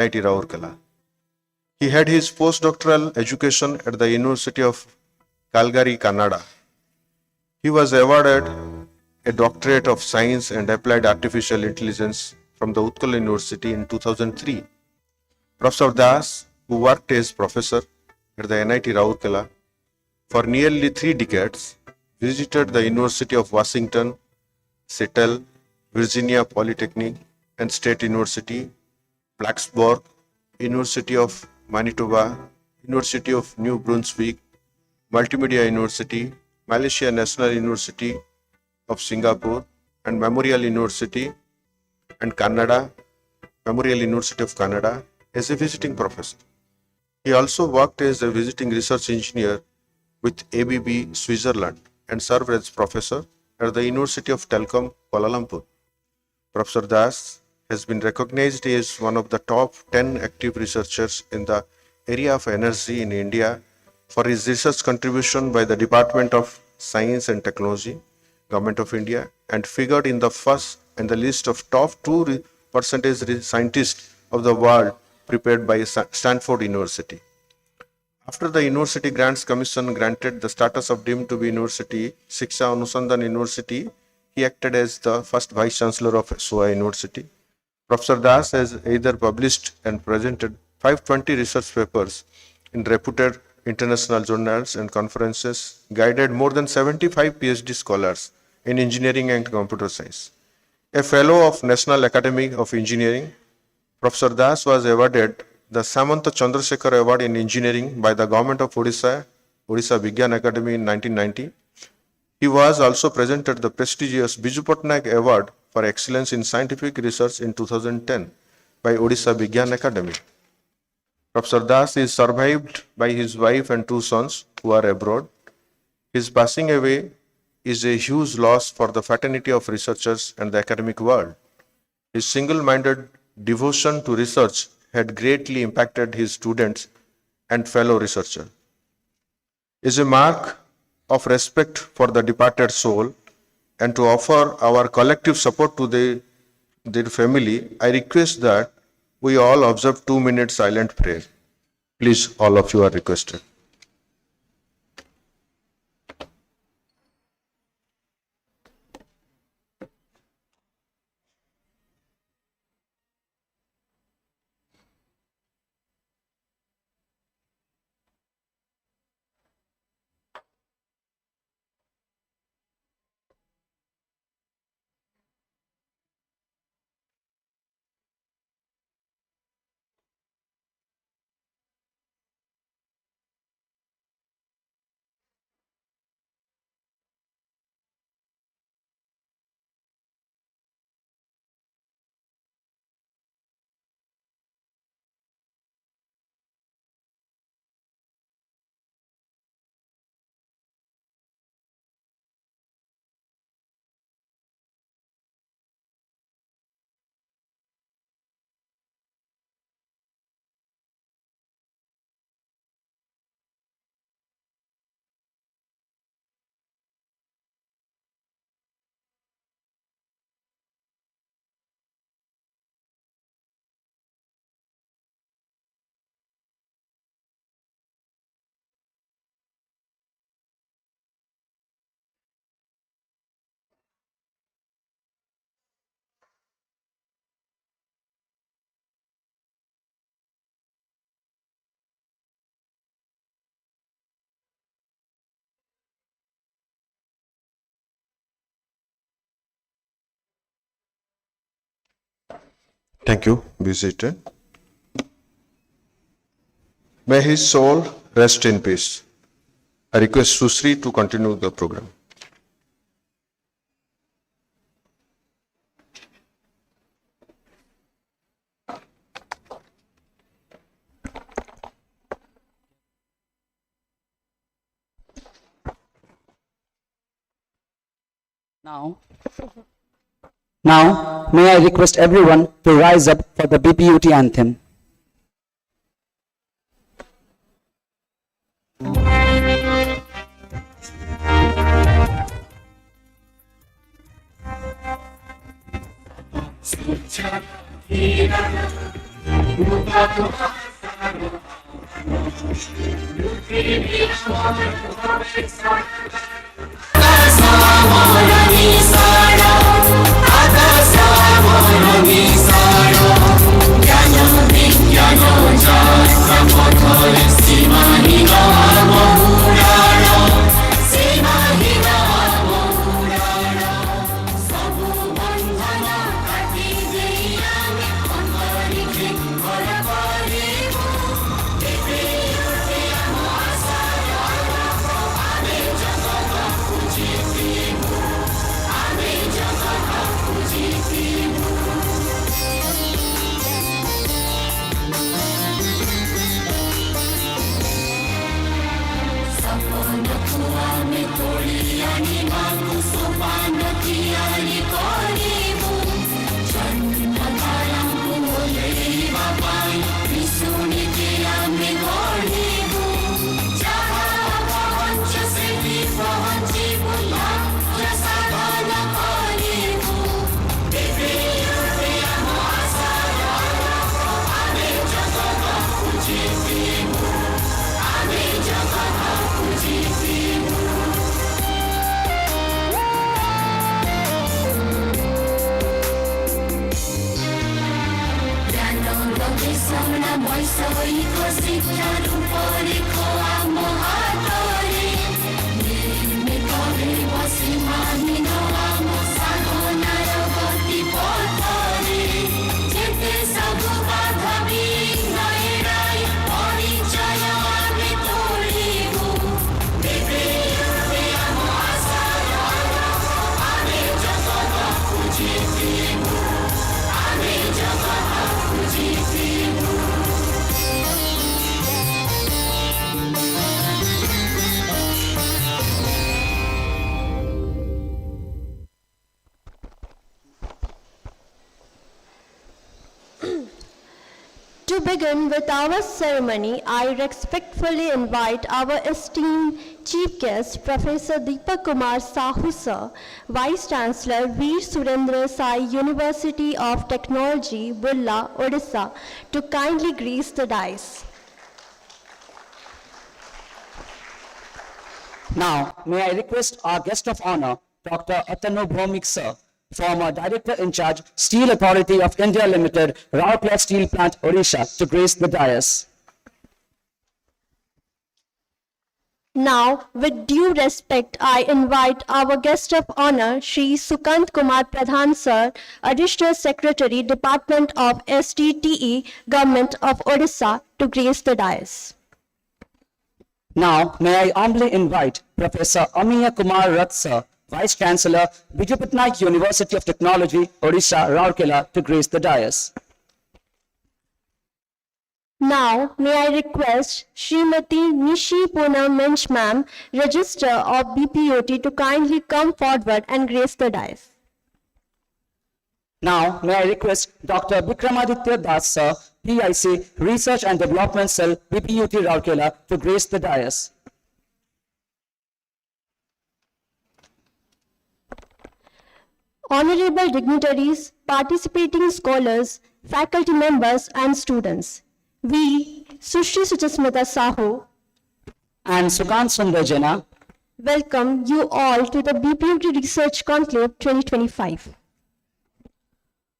IIT Rourkela. He had his postdoctoral education at the University of Calgary, Canada. He was awarded a doctorate of science and applied artificial intelligence from the Utkal University in 2003. Professor Das, who worked as professor at the NIT Rourkela for nearly 3 decades, visited the University of Washington, Seattle, Virginia Polytechnic and State University, Blacksburg, University of Manitoba, University of New Brunswick, Multimedia University, Malaysia National University of Singapore, and Memorial University and Canada, Memorial University of Canada as a visiting professor. He also worked as a visiting research engineer with ABB Switzerland and served as professor at the University of Telkom, Kuala Lumpur. Professor Das has been recognized as one of the top 10 active researchers in the area of energy in India for his research contribution by the Department of Science and Technology, Government of India, and figured in the list of top 2% scientists of the world prepared by Stanford University. After the University Grants Commission granted the status of deemed to be university, Shiksha Anusandhan University, he acted as the first Vice Chancellor of SOA University. Professor Das has either published and presented 520 research papers in reputed international journals and conferences, guided more than 75 PhD scholars in engineering and computer science. A fellow of National Academy of Engineering, Professor Das was awarded the Samanta Chandrasekhar Award in Engineering by the Government of Odisha, Odisha Vigyan Academy in 1990. He was also presented the prestigious Biju Patnaik Award for Excellence in Scientific Research in 2010 by Odisha Vigyan Academy. Professor Das is survived by his wife and 2 sons who are abroad. His passing away is a huge loss for the fraternity of researchers and the academic world. His single-minded devotion to research had greatly impacted his students and fellow researchers. As a mark of respect for the departed soul and to offer our collective support to their family, I request that we all observe 2 minutes silent prayer. Please, all of you are requested. Thank you. Be seated. May his soul rest in peace. I request Susri to continue the program. Now, may I request everyone to rise up for the BPUT anthem. To begin with our ceremony, I respectfully invite our esteemed Chief Guest, Professor Deepak Kumar Sahu Sir, Vice Chancellor, Veer Surendra Sai, University of Technology, Bulla, Odisha, to kindly grace the dais. Now, may I request our guest of honor, Dr. Atanu Bhomik Sir, former Director in Charge, Steel Authority of India Limited, Rourkela Steel Plant, Odisha, to grace the dais. Now, with due respect, I invite our guest of honor, Shri Sukant Kumar Pradhan Sir, Additional Secretary, Department of STTE, Government of Odisha, to grace the dais. Now, may I humbly invite Professor Amiya Kumar Rath Sir, Vice Chancellor, BPUT University of Technology, Odisha, Rourkela, to grace the dais. Now, may I request Srimati Nishi Poonam Minch Ma'am, Register of BPUT, to kindly come forward and grace the dais. Now, may I request Dr. Vikramaditya Das Sir, PIC, Research and Development Cell, BPUT Rourkela, to grace the dais. Honorable dignitaries, participating scholars, faculty members, and students, we, Sushri Suchasmita Sahu, And Sukant Sundar Jena, welcome you all to the BPUT Research Conclave 2025.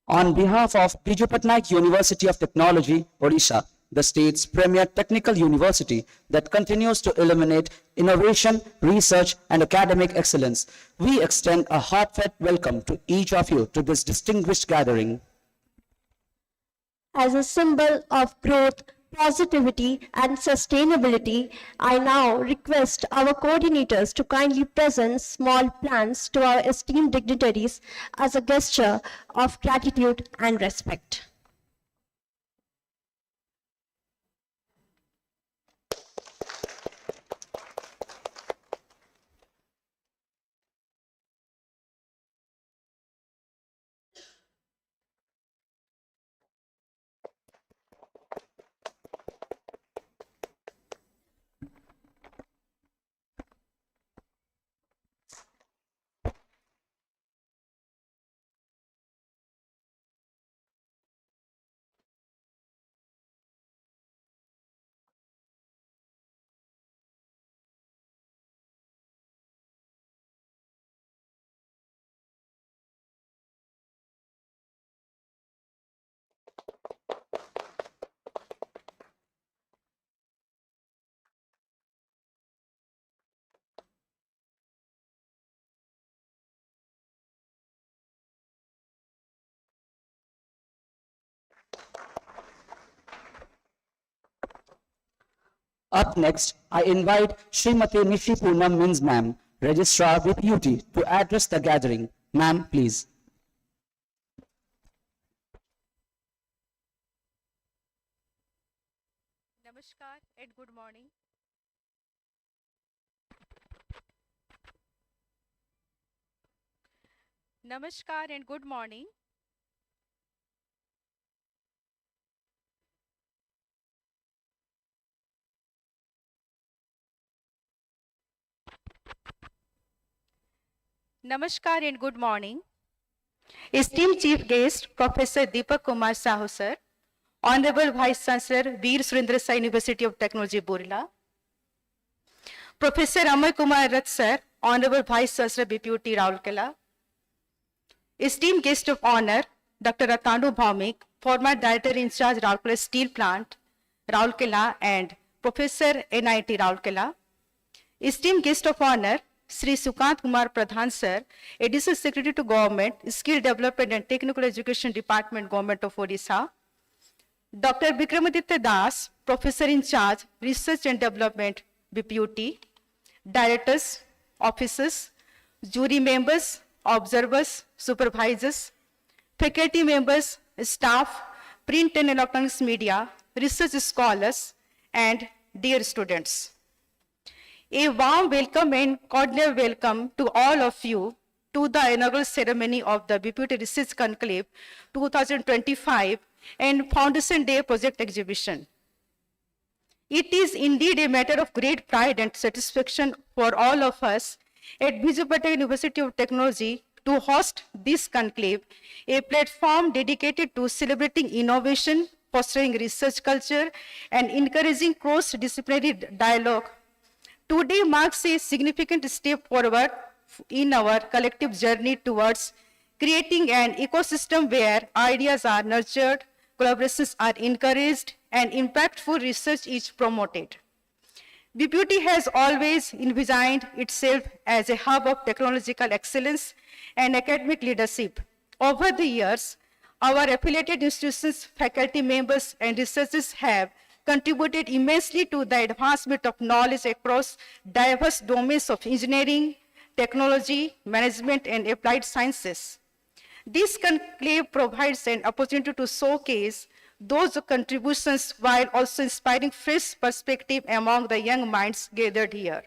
on behalf of Biju Patnaik University of Technology, Odisha, the state's premier technical university that continues to illuminate innovation, research, and academic excellence, we extend a heartfelt welcome to each of you to this distinguished gathering. As a symbol of growth, positivity, and sustainability, I now request our coordinators to kindly present small plants to our esteemed dignitaries as a gesture of gratitude and respect. Up next, I invite Srimati Nishi Poonam Mins Ma'am, Registrar BPUT, to address the gathering. Ma'am, please. Namaskar and good morning. Namaskar and good morning. Namaskar and good morning. Esteemed Chief Guest, Professor Deepak Kumar Sahu Sir, Honorable Vice Chancellor, Veer Surendra Sai University of Technology, Burla, Professor Amay Kumar Rath Sir, Honorable Vice Chancellor, BPUT, Raulkela, esteemed guest of honor, Dr. Ratanu Bhaumik, former Director in charge, Raulkela Steel Plant, Raulkela, and Professor NIT Raulkela, esteemed guest of honor, Sri Sukant Kumar Pradhan Sir, Additional Secretary to Government, Skill Development and Technical Education Department, Government of Odisha, Dr. Vikramaditya Das, Professor in charge, Research and Development, BPUT, Directors, Officers, Jury Members, Observers, Supervisors, Faculty Members, Staff, Print and Electronics Media, Research Scholars, and dear students. A warm welcome and cordial welcome to all of you to the inaugural ceremony of the BPUT Research Conclave 2025 and Foundation Day Project Exhibition. It is indeed a matter of great pride and satisfaction for all of us at BPUT University of Technology to host this conclave, a platform dedicated to celebrating innovation, fostering research culture, and encouraging cross-disciplinary dialogue. Today marks a significant step forward in our collective journey towards creating an ecosystem where ideas are nurtured, collaborations are encouraged, and impactful research is promoted. BPUT has always envisioned itself as a hub of technological excellence and academic leadership. Over the years, our affiliated institutions, faculty members, and researchers have contributed immensely to the advancement of knowledge across diverse domains of engineering, technology, management, and applied sciences. This conclave provides an opportunity to showcase those contributions while also inspiring fresh perspective among the young minds gathered here.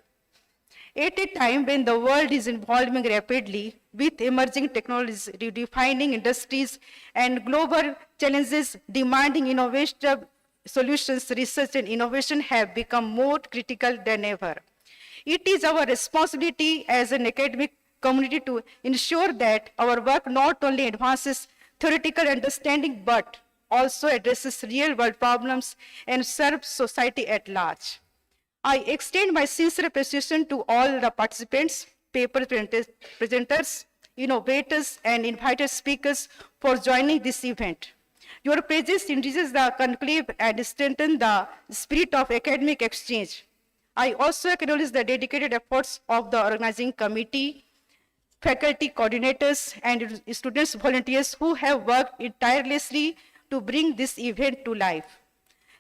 At a time when the world is evolving rapidly with emerging technologies redefining industries and global challenges demanding innovative solutions, research and innovation have become more critical than ever. It is our responsibility as an academic community to ensure that our work not only advances theoretical understanding but also addresses real-world problems and serves society at large. I extend my sincere appreciation to all the participants, paper presenters, innovators, and invited speakers for joining this event. Your presence enriches the conclave and strengthens the spirit of academic exchange. I also acknowledge the dedicated efforts of the organizing committee, faculty coordinators, and students volunteers who have worked tirelessly to bring this event to life.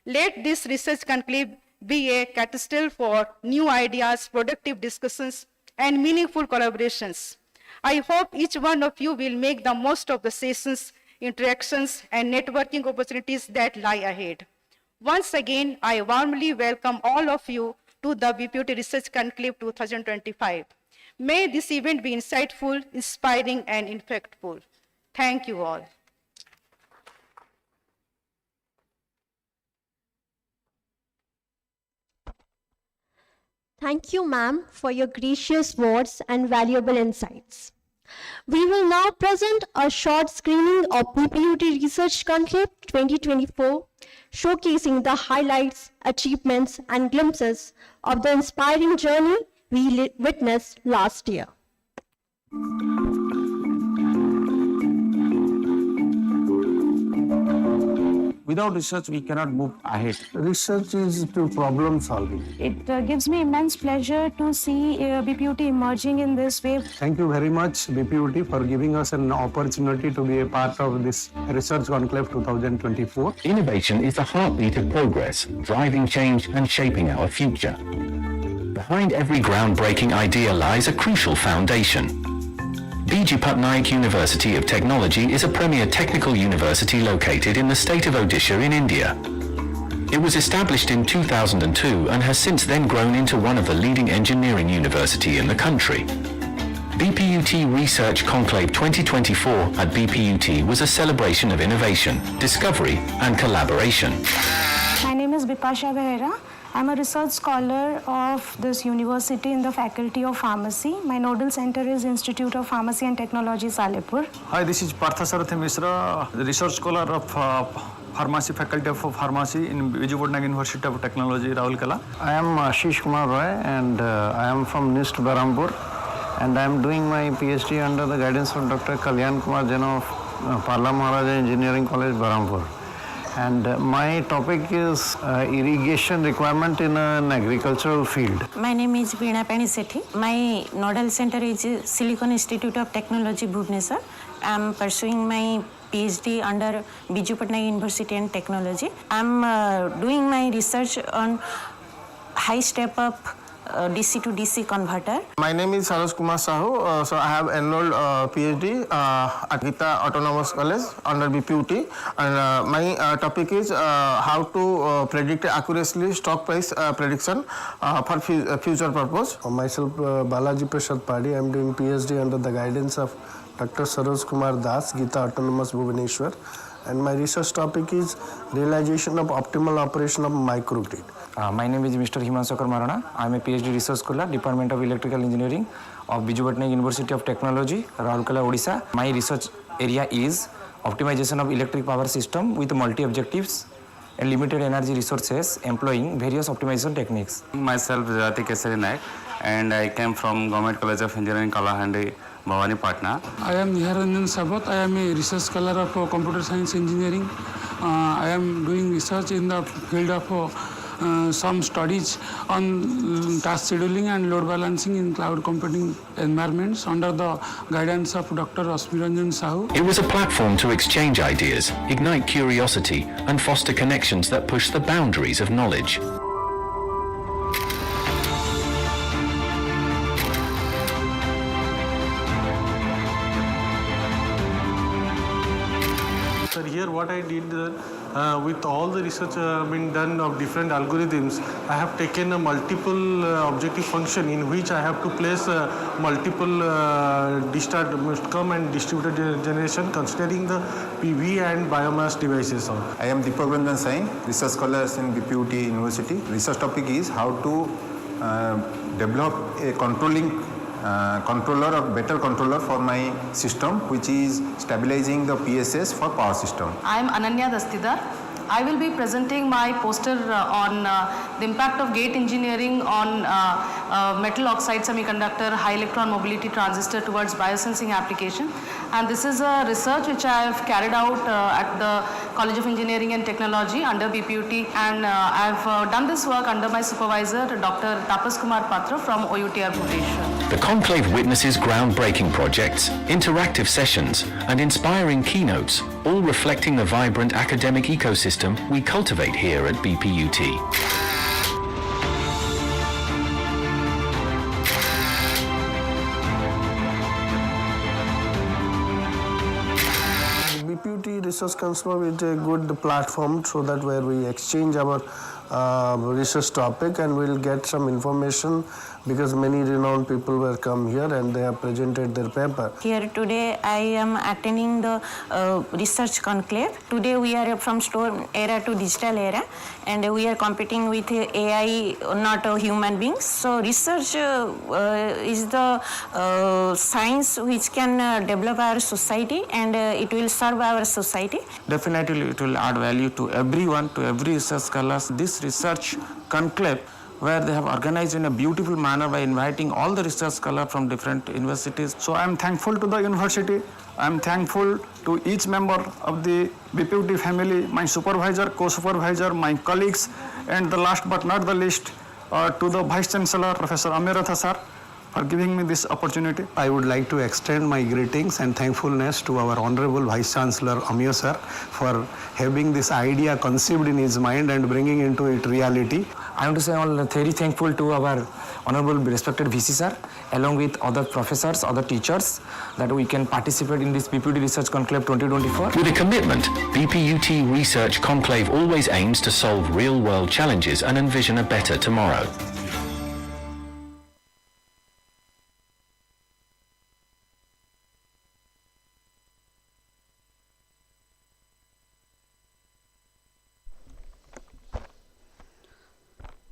Let this research conclave be a catalyst for new ideas, productive discussions, and meaningful collaborations. I hope each one of you will make the most of the sessions, interactions, and networking opportunities that lie ahead. Once again, I warmly welcome all of you to the BPUT Research Conclave 2025. May this event be insightful, inspiring, and impactful. Thank you all. Thank you, ma'am, for your gracious words and valuable insights. We will now present a short screening of BPUT Research Conclave 2024, showcasing the highlights, achievements, and glimpses of the inspiring journey we witnessed last year. Without research, we cannot move ahead. Research is to problem solving. It gives me immense pleasure to see BPUT emerging in this way. Thank you very much, BPUT, for giving us an opportunity to be a part of this Research Conclave 2024. Innovation is the heartbeat of progress, driving change and shaping our future. Behind every groundbreaking idea lies a crucial foundation. BPUT University of Technology is a premier technical university located in the state of Odisha in India. It was established in 2002 and has since then grown into one of the leading engineering university in the country. BPUT Research Conclave 2024 at BPUT was a celebration of innovation, discovery and collaboration. My name is Bipasha Behera. I'm a research scholar of this university in the Faculty of Pharmacy. My nodal center is Institute of Pharmacy and Technology, Salepur. Hi, this is Parthasarathi Mishra, the research scholar of Pharmacy, Faculty of Pharmacy in BPUT University of Technology, Raulkela. I am Ashish Kumar Roy and I am from NIST Barampur, and I am doing my PhD under the guidance of Dr. Kalyan Kumar Jain of Parla Maharaja Engineering College, Barampur. And my topic is irrigation requirement in an agricultural field. My name is Veena Pani Sethi. My nodal center is Silicon Institute of Technology, Bhubaneswar. I'm pursuing my PhD under BPUT University and Technology. I'm doing my research on high step-up DC to DC converter. My name is Sarosh Kumar Sahu. So I have enrolled PhD at Gita Autonomous College under BPUT, and my topic is how to predict accurately stock price prediction for future purpose. Myself, Balaji Prasad Padi. I am doing PhD under the guidance of Dr. Sarosh Kumar Das, Gita Autonomous Bhubaneswar. And my research topic is realization of optimal operation of microgrid. My name is Mr. Himansakar Marana. I am a PhD research scholar, Department of Electrical Engineering of BPUT University of Technology, Raulkela, Odisha. My research area is optimization of electric power system with multi-objectives and limited energy resources employing various optimization techniques. Myself, Jati Kesari Naik, and I came from Government College of Engineering, Kalahandi, Bhavani, Patna. I am Niharanjan Sabat. I am a research scholar of computer science engineering. I am doing research in the field of some studies on task scheduling and load balancing in cloud computing environments under the guidance of Dr. Asmiranjan Sahu. It was a platform to exchange ideas, ignite curiosity and foster connections that push the boundaries of knowledge. Sir, here what I did with all the research been done of different algorithms, I have taken a multiple objective function in which I have to place multiple discharge come and distributed generation considering the PV and biomass devices. I am Deepak Ranjan Sain, research scholar in BPUT University. Research topic is how to develop a controller or better controller for my system, which is stabilizing the PSS for power system. I am Ananya Dastidar. I will be presenting my poster on the impact of gate engineering on metal oxide semiconductor high electron mobility transistor towards biosensing application. And this is a research which I have carried out at the College of Engineering and Technology under BPUT, and I have done this work under my supervisor, Dr. Tapas Kumar Patra from OUTR Bhubaneswar. The Conclave witnesses groundbreaking projects, interactive sessions, and inspiring keynotes, all reflecting the vibrant academic ecosystem we cultivate here at BPUT. BPUT Research Conclave is a good platform so that where we exchange our research topic and we'll get some information, because many renowned people were come here and they have presented their paper. Here today I am attending the research conclave. Today we are from storm era to digital era, and we are competing with AI, not human beings. So research is the science which can develop our society, and it will serve our society. Definitely it will add value to everyone, to every research scholar. This research conclave where they have organized in a beautiful manner by inviting all the research scholars from different universities. So I am thankful to the university. I am thankful to each member of the BPUT family, my supervisor, co-supervisor, my colleagues, and the last but not the least, to the Vice Chancellor, Professor Amiratha sir, for giving me this opportunity. I would like to extend my greetings and thankfulness to our Honorable Vice Chancellor Amir sir for having this idea conceived in his mind and bringing into it reality. I want to say all very thankful to our honorable respected VC sir, along with other professors, other teachers, that we can participate in this BPUT Research Conclave 2024. With a commitment, BPUT Research Conclave always aims to solve real-world challenges and envision a better tomorrow.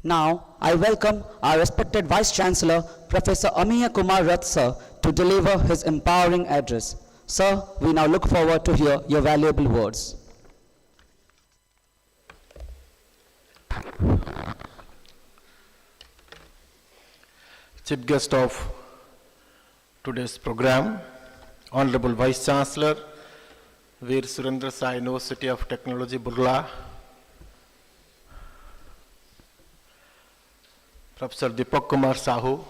Now, I welcome our respected Vice Chancellor, Professor Amiya Kumar Rath, sir, to deliver his empowering address. Sir, we now look forward to hear your valuable words. Chief guest of today's program, Honorable Vice Chancellor, Veer Surendra Sai University of Technology, Burla, Professor Deepak Kumar Sahu,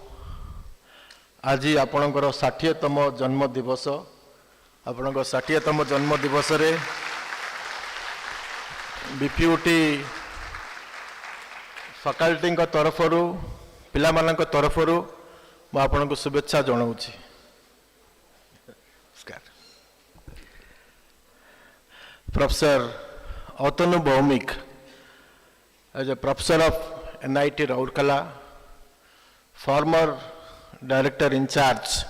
आज आपणकर 60तम जन्म दिवस आपण 60तम जन्म दिवस रे BPUT faculty तरफ पिला तरफ मु आपन को शुभेच्छा जनाऊँगी। Professor Atanu Bhowmik as a professor of NIT Raurkela, former director in charge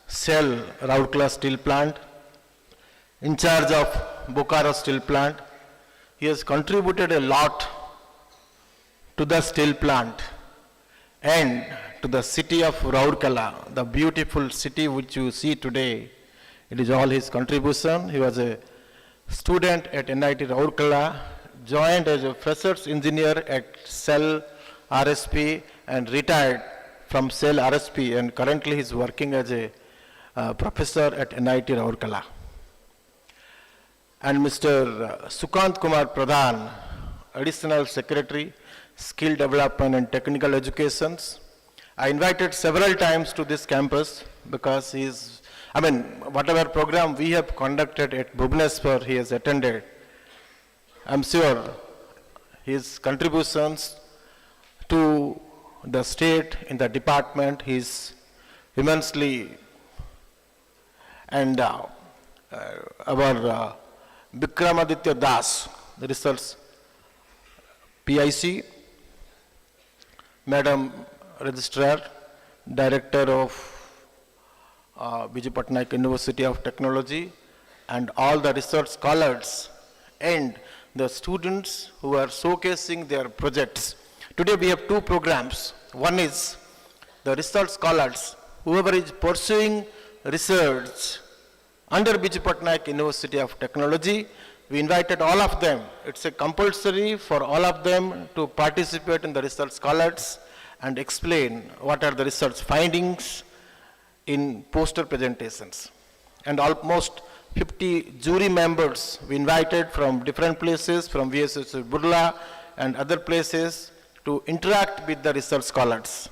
Cell Raurkela Steel Plant, in charge of Bokaro Steel Plant. He has contributed a lot to the steel plant and to the city of Raurkela, the beautiful city which you see today. It is all his contribution. He was a student at NIT Raurkela, joined as a freshers engineer at Cell RSP and retired from Cell RSP, and currently he is working as a professor at NIT Raurkela. And Mr. Sukant Kumar Pradhan, Additional Secretary, Skill Development and Technical Educations. I invited several times to this campus because he is, whatever program we have conducted at Bhubaneswar, he has attended. I'm sure his contributions to the state in the department is immensely, and our Vikramaditya Das, the research PIC, Madam Registrar, Director of Biju Patnaik University of Technology, and all the research scholars and the students who are showcasing their projects. Today we have two programs. One is the research scholars, whoever is pursuing research under Biju Patnaik University of Technology. We invited all of them. It's a compulsory for all of them to participate in the research scholars and explain what are the research findings in poster presentations. And almost 50 jury members we invited from different places, from VSS Burla and other places, to interact with the research scholars.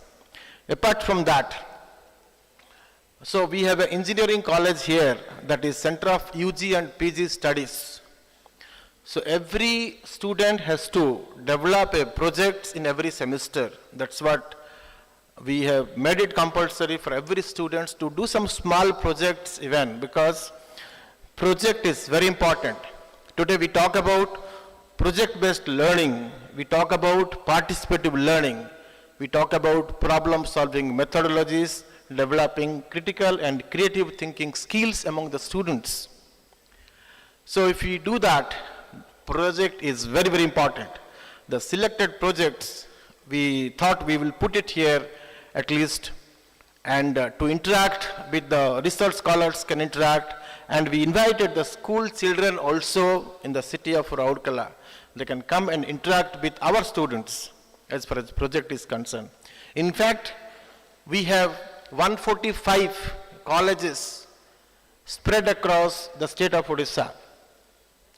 Apart from that, so we have an engineering college here that is Center of UG and PG Studies. So every student has to develop a project in every semester. That's what we have made it compulsory for every student to do some small projects even, because project is very important. Today we talk about project-based learning, we talk about participative learning, we talk about problem-solving methodologies, developing critical and creative thinking skills among the students. So if we do that, project is very, very important. The selected projects, we thought we will put it here at least, and to interact with the research scholars can interact, and we invited the school children also in the city of Raurkela. They can come and interact with our students. as far as project is concerned. In fact, we have 145 colleges spread across the state of Odisha,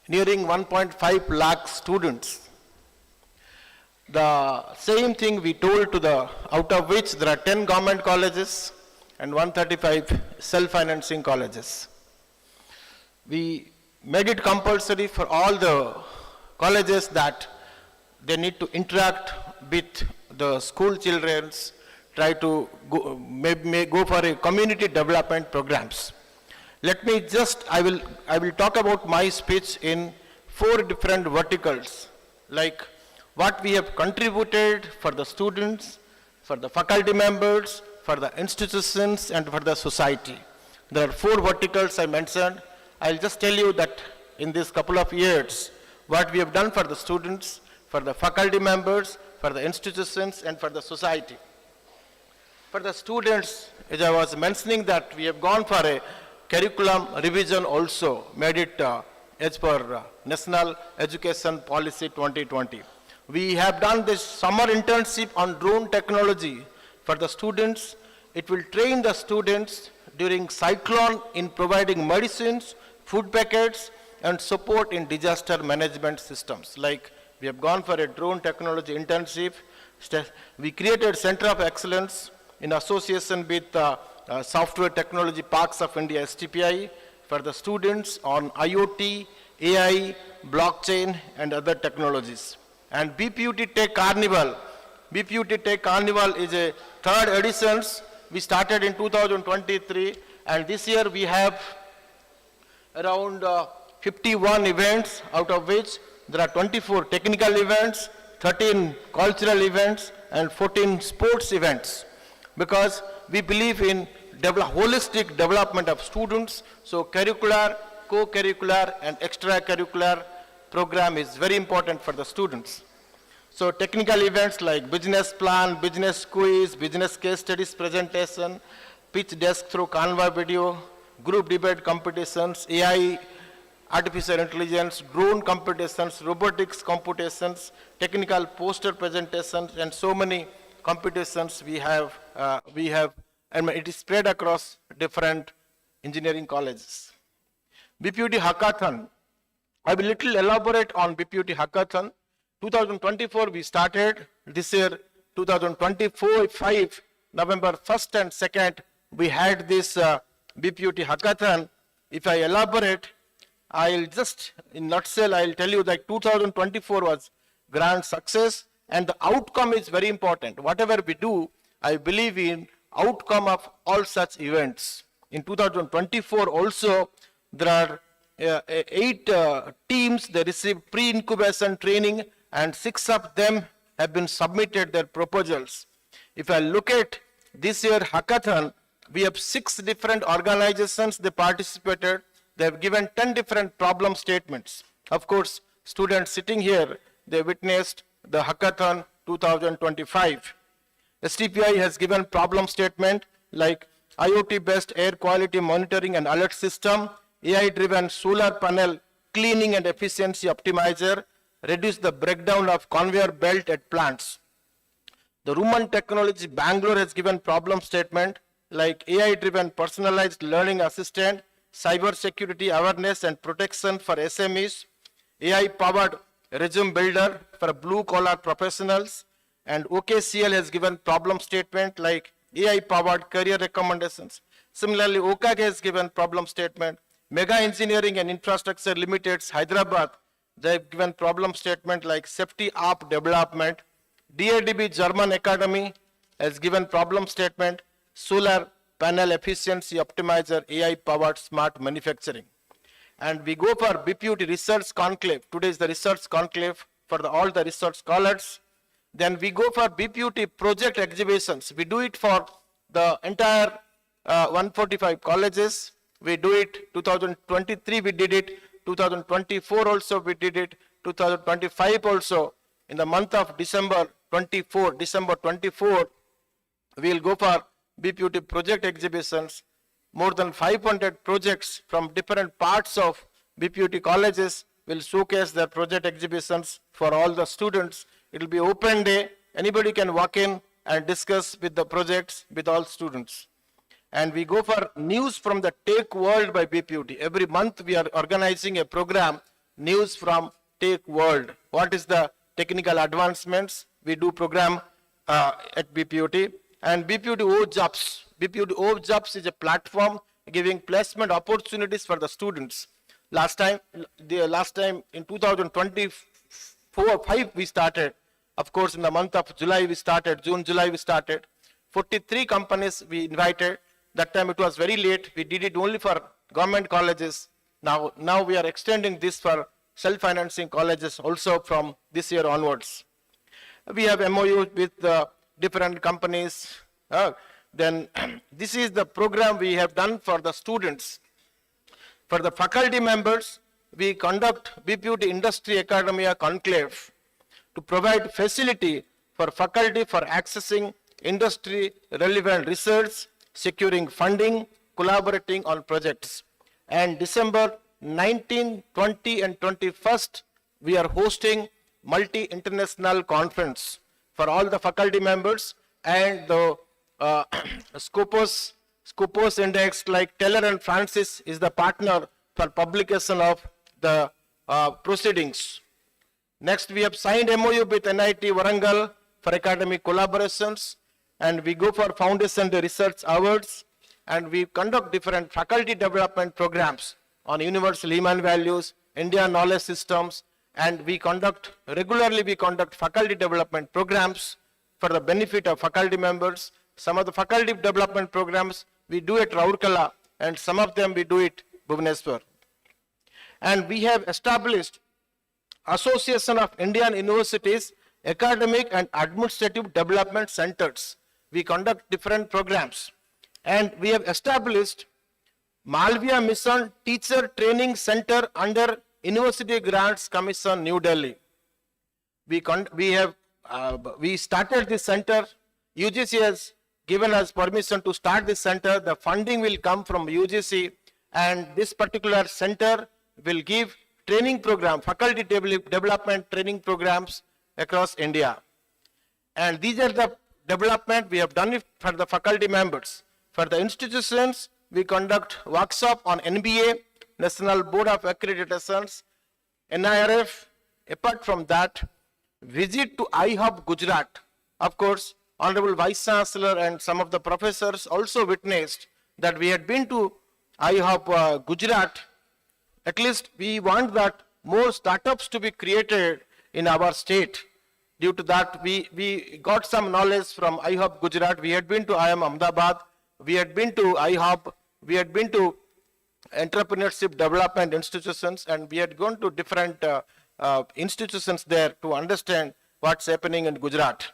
nearing 1.5 lakh students. The same thing we told to the, out of which there are 10 government colleges and 135 self-financing colleges. We made it compulsory for all the colleges that they need to interact with the school children, try to go, may go for a community development programs. Let me just, I will talk about my speech in 4 different verticals, like what we have contributed for the students, for the faculty members, for the institutions, and for the society. There are 4 verticals I mentioned. I'll just tell you that in this couple of years, what we have done for the students, for the faculty members, for the institutions, and for the society. For the students, as I was mentioning, that we have gone for a curriculum revision also, made it as per National Education Policy 2020. We have done this summer internship on drone technology for the students. It will train the students during cyclone in providing medicines, food packets, and support in disaster management systems. Like we have gone for a drone technology internship. We created Center of Excellence in association with Software Technology Parks of India, STPI, for the students on IoT, AI, blockchain, and other technologies. And BPUT Tech Carnival. BPUT Tech Carnival is a 3rd edition. We started in 2023, and this year we have around 51 events, out of which there are 24 technical events, 13 cultural events, and 14 sports events. Because we believe in holistic development of students, so curricular, co-curricular, and extracurricular program is very important for the students. So technical events like business plan, business quiz, business case studies presentation, pitch desk through Canva video, group debate competitions, AI, artificial intelligence, drone competitions, robotics competitions, technical poster presentations, and so many competitions we have, and it is spread across different engineering colleges. BPUT Hackathon. I will little elaborate on BPUT Hackathon. 2024 we started. This year, 2024, November 1st and 2nd, we had this BPUT Hackathon. If I elaborate, I'll just, in nutshell, I'll tell you that 2024 was grand success, and the outcome is very important. Whatever we do, I believe in outcome of all such events. In 2024 also, there are 8 teams, they received pre-incubation training, and 6 of them have been submitted their proposals. If I look at this year hackathon, we have 6 different organizations, they participated. They have given 10 different problem statements. Of course, students sitting here, they witnessed the hackathon 2025. STPI has given problem statement like IoT-based air quality monitoring and alert system, AI-driven solar panel cleaning and efficiency optimizer, reduce the breakdown of conveyor belt at plants. The Ruman Technology Bangalore has given problem statement like AI-driven personalized learning assistant, cyber security awareness and protection for SMEs, AI-powered resume builder for blue-collar professionals, and OKCL has given problem statement like AI-powered career recommendations. Similarly, OKAG has given problem statement. Mega Engineering and Infrastructure Limited's Hyderabad, they have given problem statement like safety app development. DADB German Academy has given problem statement, solar panel efficiency optimizer, AI-powered smart manufacturing. And we go for BPUT Research Conclave. Today is the Research Conclave for all the research scholars. Then we go for BPUT project exhibitions. We do it for the entire 145 colleges. We do it 2023, we did it 2024 also, we did it 2025 also. In the month of December 24, we will go for BPUT project exhibitions. More than 500 projects from different parts of BPUT colleges will showcase their project exhibitions for all the students. It will be open day Anybody can walk in and discuss with the projects with all students. And we go for news from the Tech World by BPUT. Every month we are organizing a program, News from Tech World. What is the technical advancements? We do program at BPUT. And BPUT O Jobs. BPUT O Jobs is a platform giving placement opportunities for the students. Last time in 2024-5 we started. Of course, in the month of July we started, June, July we started. 43 companies we invited. That time it was very late. We did it only for government colleges. Now we are extending this for self-financing colleges also from this year onwards. We have MOU with different companies. Then this is the program we have done for the students. For the faculty members, we conduct BPUT Industry Academia Conclave to provide facility for faculty for accessing industry relevant research, securing funding, collaborating on projects. And December 19, 20 and 21st, we are hosting multi-international conference for all the faculty members, and the Scopus Index, like Taylor and Francis, is the partner for publication of the proceedings. Next, we have signed MOU with NIT Warangal for academic collaborations, and we go for Foundation Research Awards, and we conduct different faculty development programs on universal human values, Indian knowledge systems, and regularly we conduct faculty development programs for the benefit of faculty members. Some of the faculty development programs we do at Rourkela, and some of them we do it Bhubaneswar. And we have established Association of Indian Universities Academic and Administrative Development Centers. We conduct different programs. And we have established Malviya Mission Teacher Training Center under University Grants Commission, New Delhi. We started this center. UGC has given us permission to start this center. The funding will come from UGC, and this particular center will give training program, faculty development training programs across India. And these are the development we have done it for the faculty members. For the institutions, we conduct workshop on NBA, National Board of Accreditations, NIRF. Apart from that, visit to iHub Gujarat. Of course, Honorable Vice Chancellor and some of the professors also witnessed that we had been to iHub Gujarat. At least we want that more startups to be created in our state. Due to that, we got some knowledge from iHub Gujarat. We had been to IIM Ahmedabad. We had been to iHub. We had been to entrepreneurship development institutions, and we had gone to different institutions there to understand what's happening in Gujarat.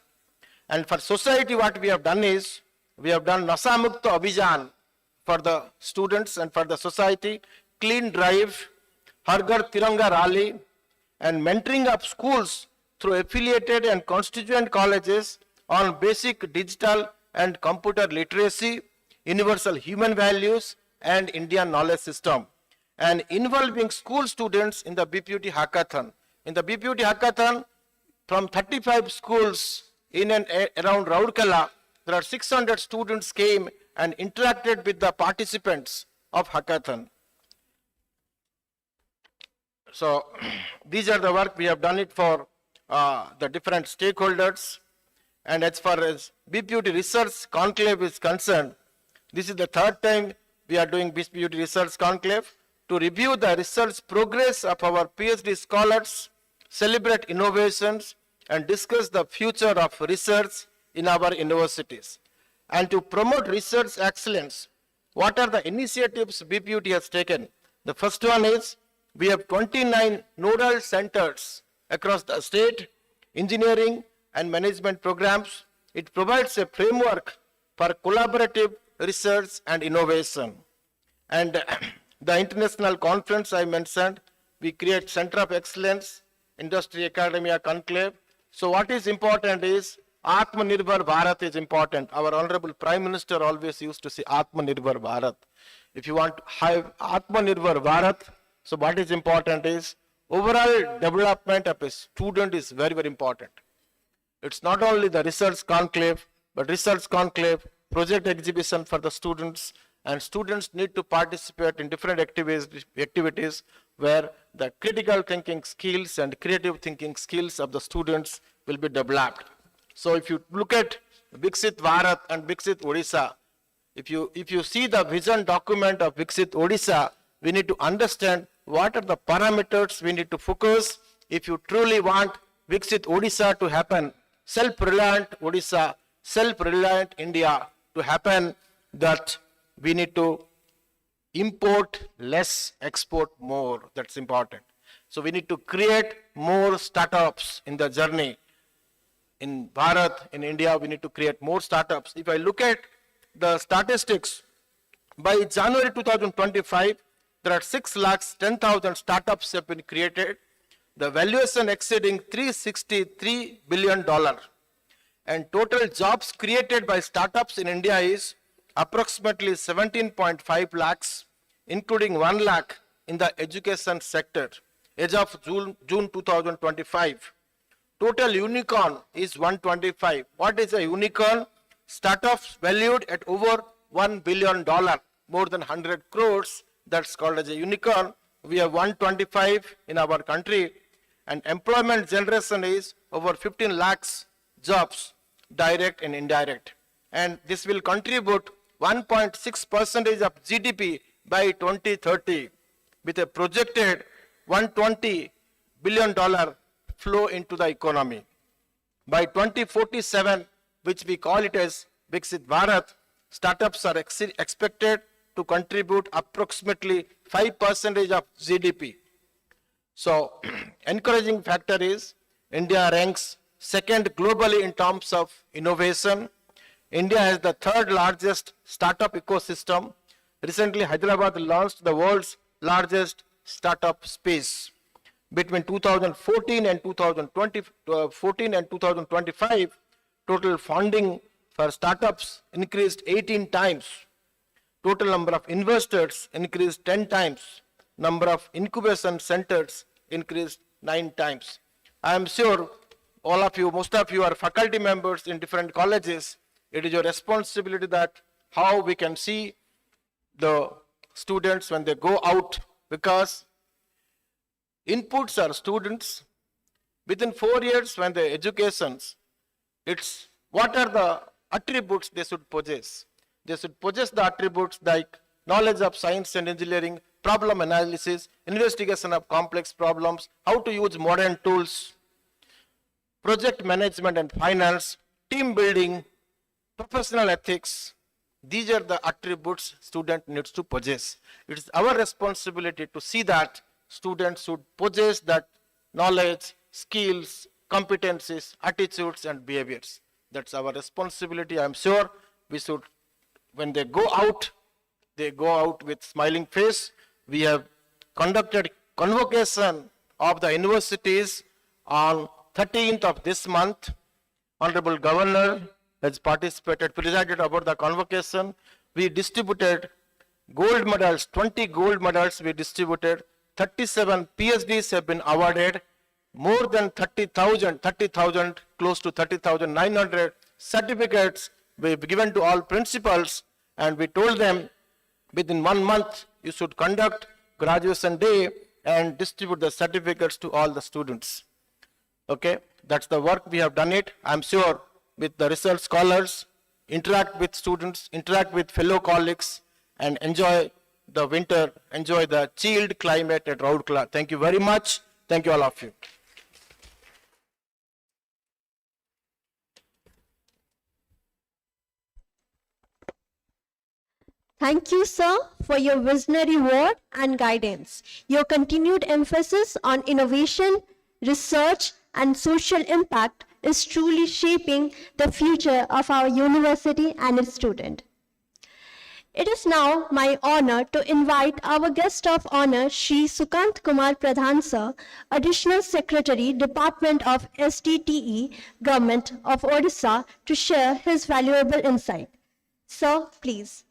And for society, what we have done is, we have done Nasha Mukta Abhijan for the students and for the society, clean drive, Har Ghar Tiranga rally, and mentoring of schools through affiliated and constituent colleges on basic digital and computer literacy, universal human values, and Indian knowledge system, and involving school students in the BPUT Hackathon. In the BPUT Hackathon, from 35 schools in and around Rourkela, there are 600 students came and interacted with the participants of Hackathon. So these are the work we have done it for the different stakeholders. And as far as BPUT Research Conclave is concerned, this is the third time we are doing BPUT Research Conclave to review the research progress of our PhD scholars, celebrate innovations, and discuss the future of research in our universities. And to promote research excellence, what are the initiatives BPUT has taken? The first one is, we have 29 nodal centers across the state, engineering and management programs. It provides a framework for collaborative research and innovation. And the international conference I mentioned, we create Center of Excellence, Industry Academia Conclave. So what is important is, Atmanirbhar Bharat is important. Our Honorable Prime Minister always used to say Atmanirbhar Bharat. If you want to have Atmanirbhar Bharat, so what is important is, overall development of a student is very, very important. It's not only the research conclave, but research conclave, project exhibition for the students, and students need to participate in different activities where the critical thinking skills and creative thinking skills of the students will be developed. So if you look at Viksit Bharat and Viksit Odisha, if you see the vision document of Viksit Odisha, we need to understand what are the parameters we need to focus if you truly want Viksit Odisha to happen, self-reliant Odisha, self-reliant India to happen, that we need to import less, export more. That's important. So we need to create more startups in the journey. In Bharat, in India, we need to create more startups. If I look at the statistics, by January 2025, there are 6,10,000 startups have been created. The valuation exceeding $363 billion. And total jobs created by startups in India is approximately 17.5 lakhs, including 1 lakh in the education sector as of June 2025. Total unicorn is 125. What is a unicorn? Startups valued at over $1 billion, more than 100 crores. That's called as a unicorn. We have 125 in our country, and employment generation is over 15 lakhs jobs, direct and indirect. And this will contribute 1.6% of GDP by 2030, with a projected $120 billion flow into the economy. By 2047, which we call it as Viksit Bharat, startups are expected to contribute approximately 5% of GDP. So, encouraging factor is India ranks second globally in terms of innovation. India has the third largest startup ecosystem. Recently, Hyderabad launched the world's largest startup space. Between 2014 and 2025, total funding for startups increased 18 times. Total number of investors increased 10 times. Number of incubation centers increased 9 times. I am sure all of you, most of you are faculty members in different colleges. It is your responsibility that how we can see the students when they go out, because inputs are students. Within 4 years when the educations, it's what are the attributes they should possess. They should possess the attributes like knowledge of science and engineering, problem analysis, investigation of complex problems, how to use modern tools, project management and finance, team building, professional ethics. These are the attributes student needs to possess. It is our responsibility to see that students should possess that knowledge, skills, competencies, attitudes and behaviors. That's our responsibility. I am sure we should, when they go out with smiling face. We have conducted convocation of the universities on 13th of this month. Honorable Governor has participated, presided over the convocation. We distributed gold medals, 20 gold medals we distributed. 37 PhDs have been awarded. More than 30,000, close to 30,900 certificates we've given to all principals, and we told them within 1 month you should conduct graduation day and distribute the certificates to all the students. Okay, that's the work we have done it. I'm sure with the research scholars, interact with students, interact with fellow colleagues, and enjoy the winter, enjoy the chilled climate at Rourkela. Thank you very much. Thank you all of you. Thank you, sir, for your visionary word and guidance. Your continued emphasis on innovation, research, and social impact is truly shaping the future of our university and its students. It is now my honor to invite our guest of honor, Shri Sukant Kumar Pradhan sir, Additional Secretary, Department of STTE, Government of Odisha, to share his valuable insight. Sir, please.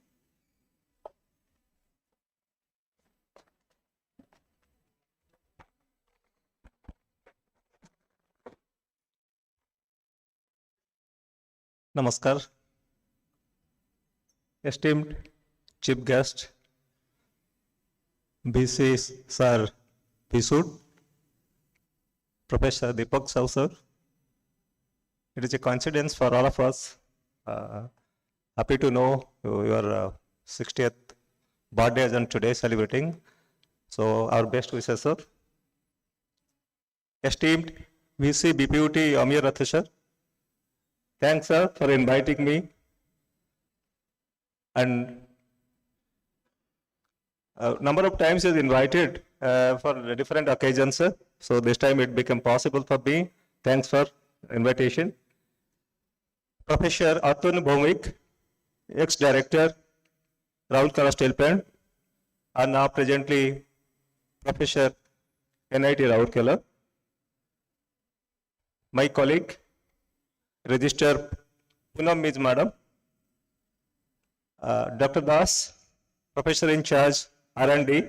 Namaskar. Esteemed Chief Guest, BC Sir BPUT, Professor Deepak Sahu Sir. It is a coincidence for all of us. Happy to know your 60th birthday is on today celebrating. So our best wishes, sir. Esteemed VC BPUT Amir Rath sir. Thanks, sir, for inviting me. And a number of times is invited for different occasions, sir. So this time it became possible for me. Thanks for invitation. Professor Atun Bhomik, ex-director, Raulkela Steel Plant, and now presently Professor NIT Raulkela. My colleague, Register Poonam Miss Madam, Dr. Das, Professor in charge R&D,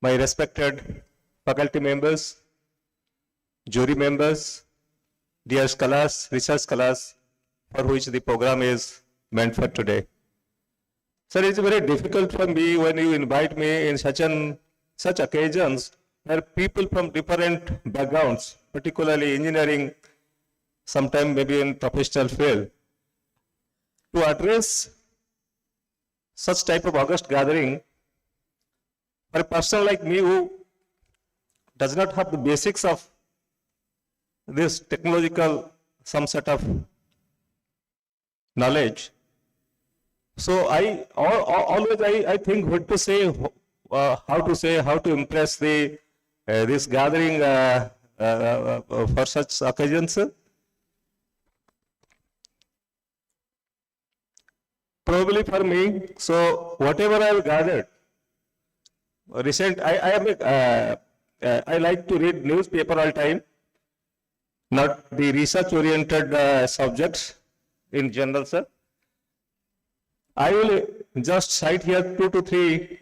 my respected faculty members, jury members, dear scholars, research scholars, for which the program is meant for today. Sir, it's very difficult for me when you invite me in such occasions where people from different backgrounds, particularly engineering, sometime maybe in professional field, to address such type of august gathering for a person like me who does not have the basics of this technological, some set of knowledge. So always I think what to say, how to impress this gathering for such occasions. Probably for me, so whatever I have gathered, I like to read newspaper all time, not the research-oriented subjects in general, sir. I will just cite here 2 to 3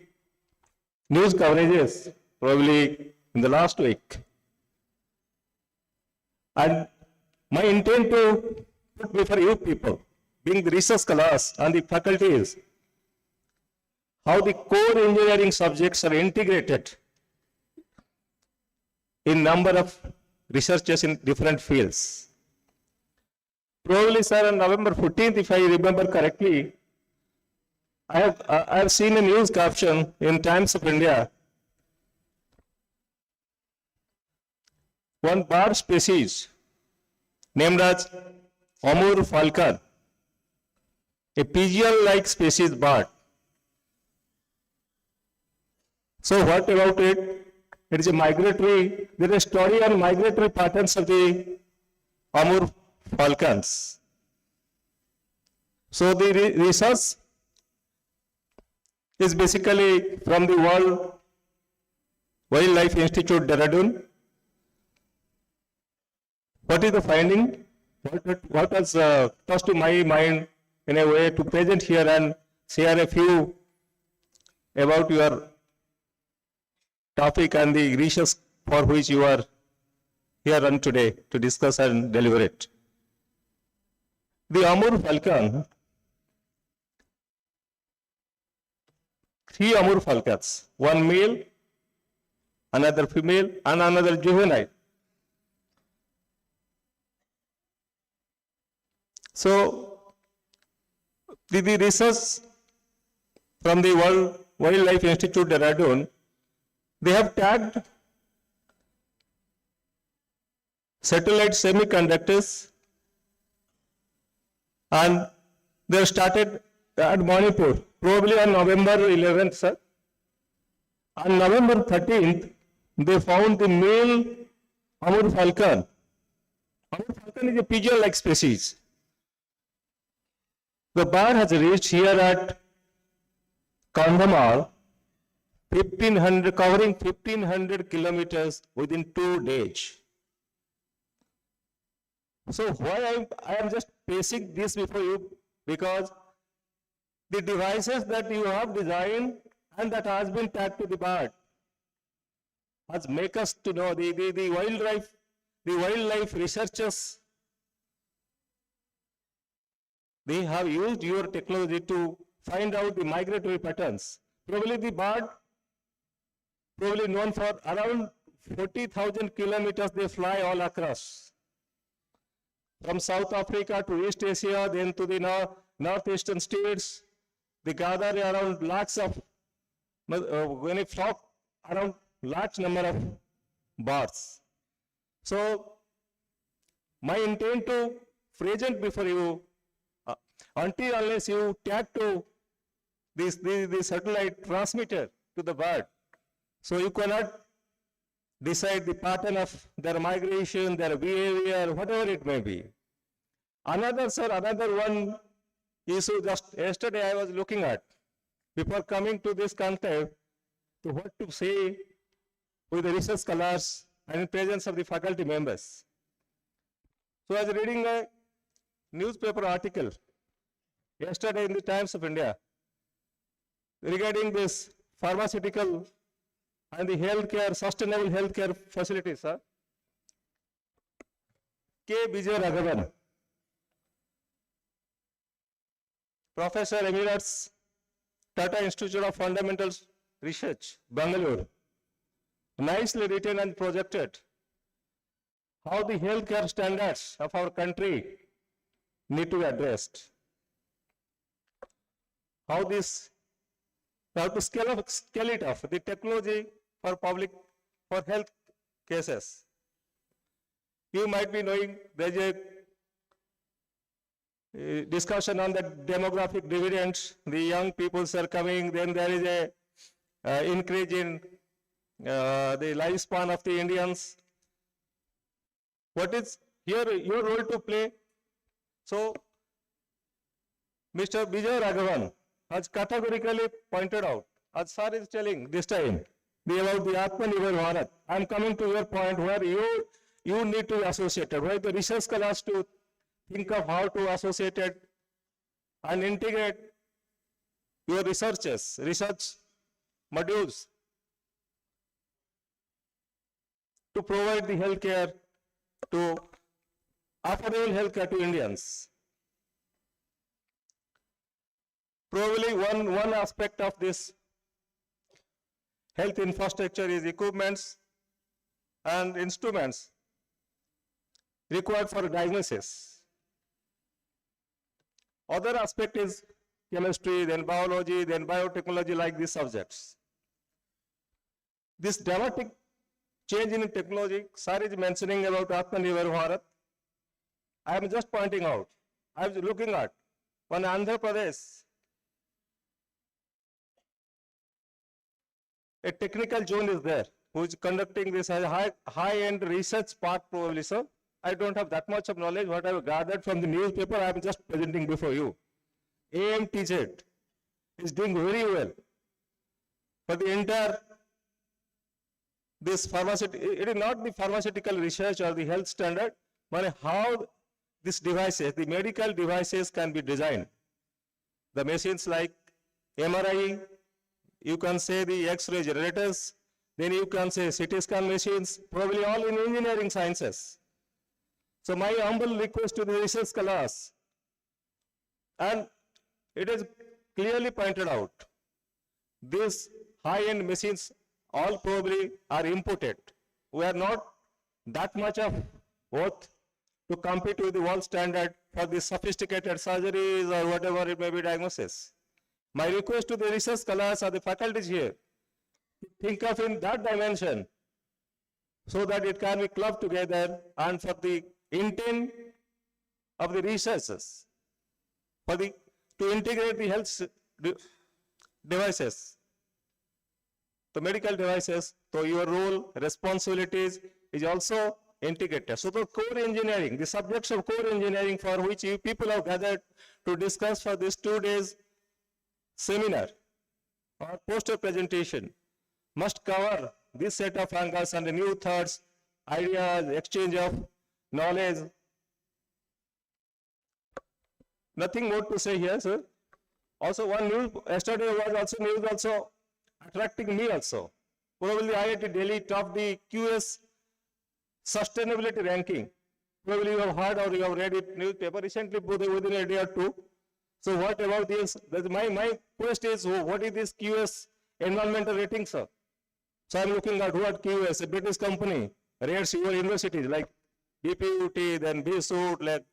news coverages, probably in the last week. And my intent to put before you people, being the research scholars and the faculties, how the core engineering subjects are integrated in number of researchers in different fields. Probably, sir, on November 14th, if I remember correctly, I have seen a news caption in Times of India. One bird species named as Amur falcon, a pigeon-like species bird. So what about it? It is a migratory, there is a story on migratory patterns of the Amur falcons. So the research is basically from the World Wildlife Institute, Dehradun. What is the finding? What has touched to my mind in a way to present here and share a few about your topic and the research for which you are here on today to discuss and deliberate. The Amur falcon, 3 Amur falcons, one male, another female, and another juvenile. So, the research from the World Wildlife Institute, Dehradun, they have tagged satellite semiconductors and they started at Manipur, probably on November 11th, sir. On November 13th, they found the male Amur falcon. Amur falcon is a pigeon-like species. The bird has reached here at Kandhamar, covering 1500 kilometers within 2 days. So why I am just placing this before you, because the devices that you have designed and that has been tagged to the bird has make us to know the wildlife researchers they have used your technology to find out the migratory patterns. Probably the bird, probably known for around 40,000 kilometers they fly all across. From South Africa to East Asia, then to the northeastern states, they gather around lakhs of, when it flock around large number of birds. So, my intent to present before you, until unless you tap to this satellite transmitter to the bird, so you cannot decide the pattern of their migration, their behavior, whatever it may be. Another one issue just yesterday I was looking at, before coming to this conclave, to what to say with the research scholars and in presence of the faculty members. So I was reading a newspaper article yesterday in the Times of India regarding this pharmaceutical and the healthcare, sustainable healthcare facilities, sir. K. Vijay Raghavan, Professor Emeritus, Tata Institute of Fundamental Research, Bangalore, nicely written and projected how the healthcare standards of our country need to be addressed. How to scale it up, the technology for health cases. You might be knowing there's a discussion on the demographic dividends. The young people are coming, then there is a increase in the lifespan of the Indians. What is here your role to play? So, Mr. Vijay Raghavan has categorically pointed out, as sir is telling this time, about the Atmanirbhar Bharat. I am coming to your point where you need to be associated, where the research scholars to think of how to associate it and integrate your research modules to provide the healthcare to affordable healthcare to Indians. Probably one aspect of this health infrastructure is equipments and instruments required for diagnosis. Other aspect is chemistry, then biology, then biotechnology, like these subjects. This dramatic change in technology, sir is mentioning about Atmanirbhar Bharat. I am just pointing out. I was looking at one Andhra Pradesh, a technical zone is there who is conducting this high-end research part probably, sir. I don't have that much of knowledge. What I have gathered from the newspaper, I am just presenting before you. AMTZ is doing very well for the entire this pharmaceutical. It is not the pharmaceutical research or the health standard, but how these devices, the medical devices, can be designed. The machines like MRI, you can say the X-ray generators, then you can say CT scan machines, probably all in engineering sciences. So my humble request to the research scholars, and it is clearly pointed out, these high-end machines all probably are imported. We are not that much of worth to compete with the world standard for the sophisticated surgeries or whatever it may be diagnosis. My request to the research scholars or the faculties here, think of in that dimension so that it can be clubbed together and for the intent of the researchers, to integrate the health devices, the medical devices, so your role, responsibilities is also integrated. So the core engineering, the subjects of core engineering for which you people have gathered to discuss for this 2 days seminar or poster presentation must cover this set of angles and the new thoughts, ideas, exchange of knowledge. Nothing more to say here, sir. Also, one news yesterday was also attracting me also. Probably IIT Delhi topped the QS sustainability ranking. Probably you have heard or you have read it newspaper recently within a day or two. So what about this? My quest is, what is this QS environmental rating, sir? So I'm looking at what QS, a British company, rates your universities like BPUT, then BPUT, like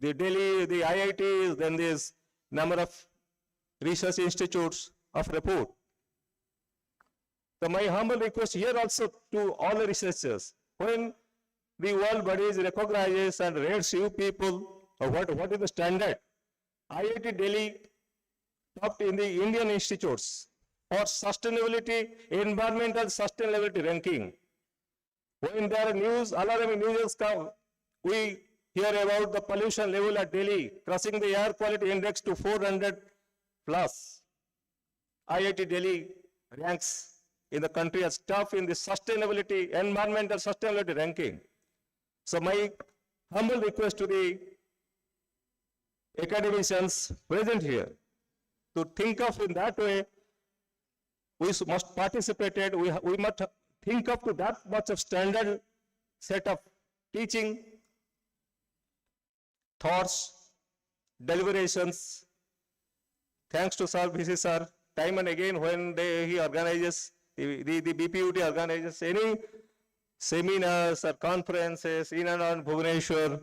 the Delhi, the IITs, then this number of research institutes of repute. So my humble request here also to all the researchers, when the world bodies recognizes and rates you people, or what is the standard? IIT Delhi topped in the Indian institutes for sustainability, environmental sustainability ranking. When there are news, alarming news come, we hear about the pollution level at Delhi, crossing the air quality index to 400 plus. IIT Delhi ranks in the country as top in the sustainability, environmental sustainability ranking. So my humble request to the academicians present here to think of in that way. We must participate, we must think up to that much of standard set of teaching, thoughts, deliberations. Thanks to Sir VC Sir, time and again when he organizes, the BPUT organizes any seminars or conferences in and around Bhubaneswar,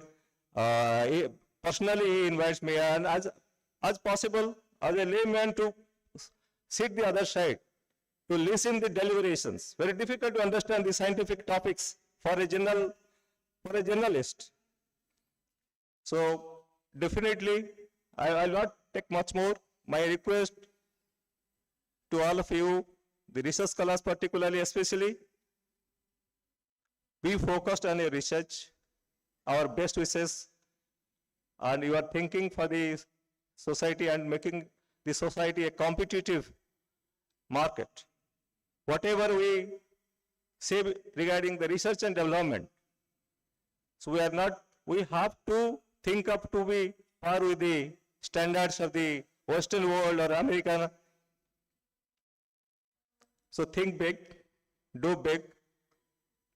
personally he invites me, and as possible, as a layman, to sit the other side, to listen the deliberations. Very difficult to understand the scientific topics for a journalist. So definitely, I will not take much more. My request to all of you, the research scholars particularly, especially, be focused on your research, our best wishes, and you are thinking for the society and making the society a competitive market. Whatever we say regarding the research and development, so we have to think up to be par with the standards of the Western world or American. So think big, do big.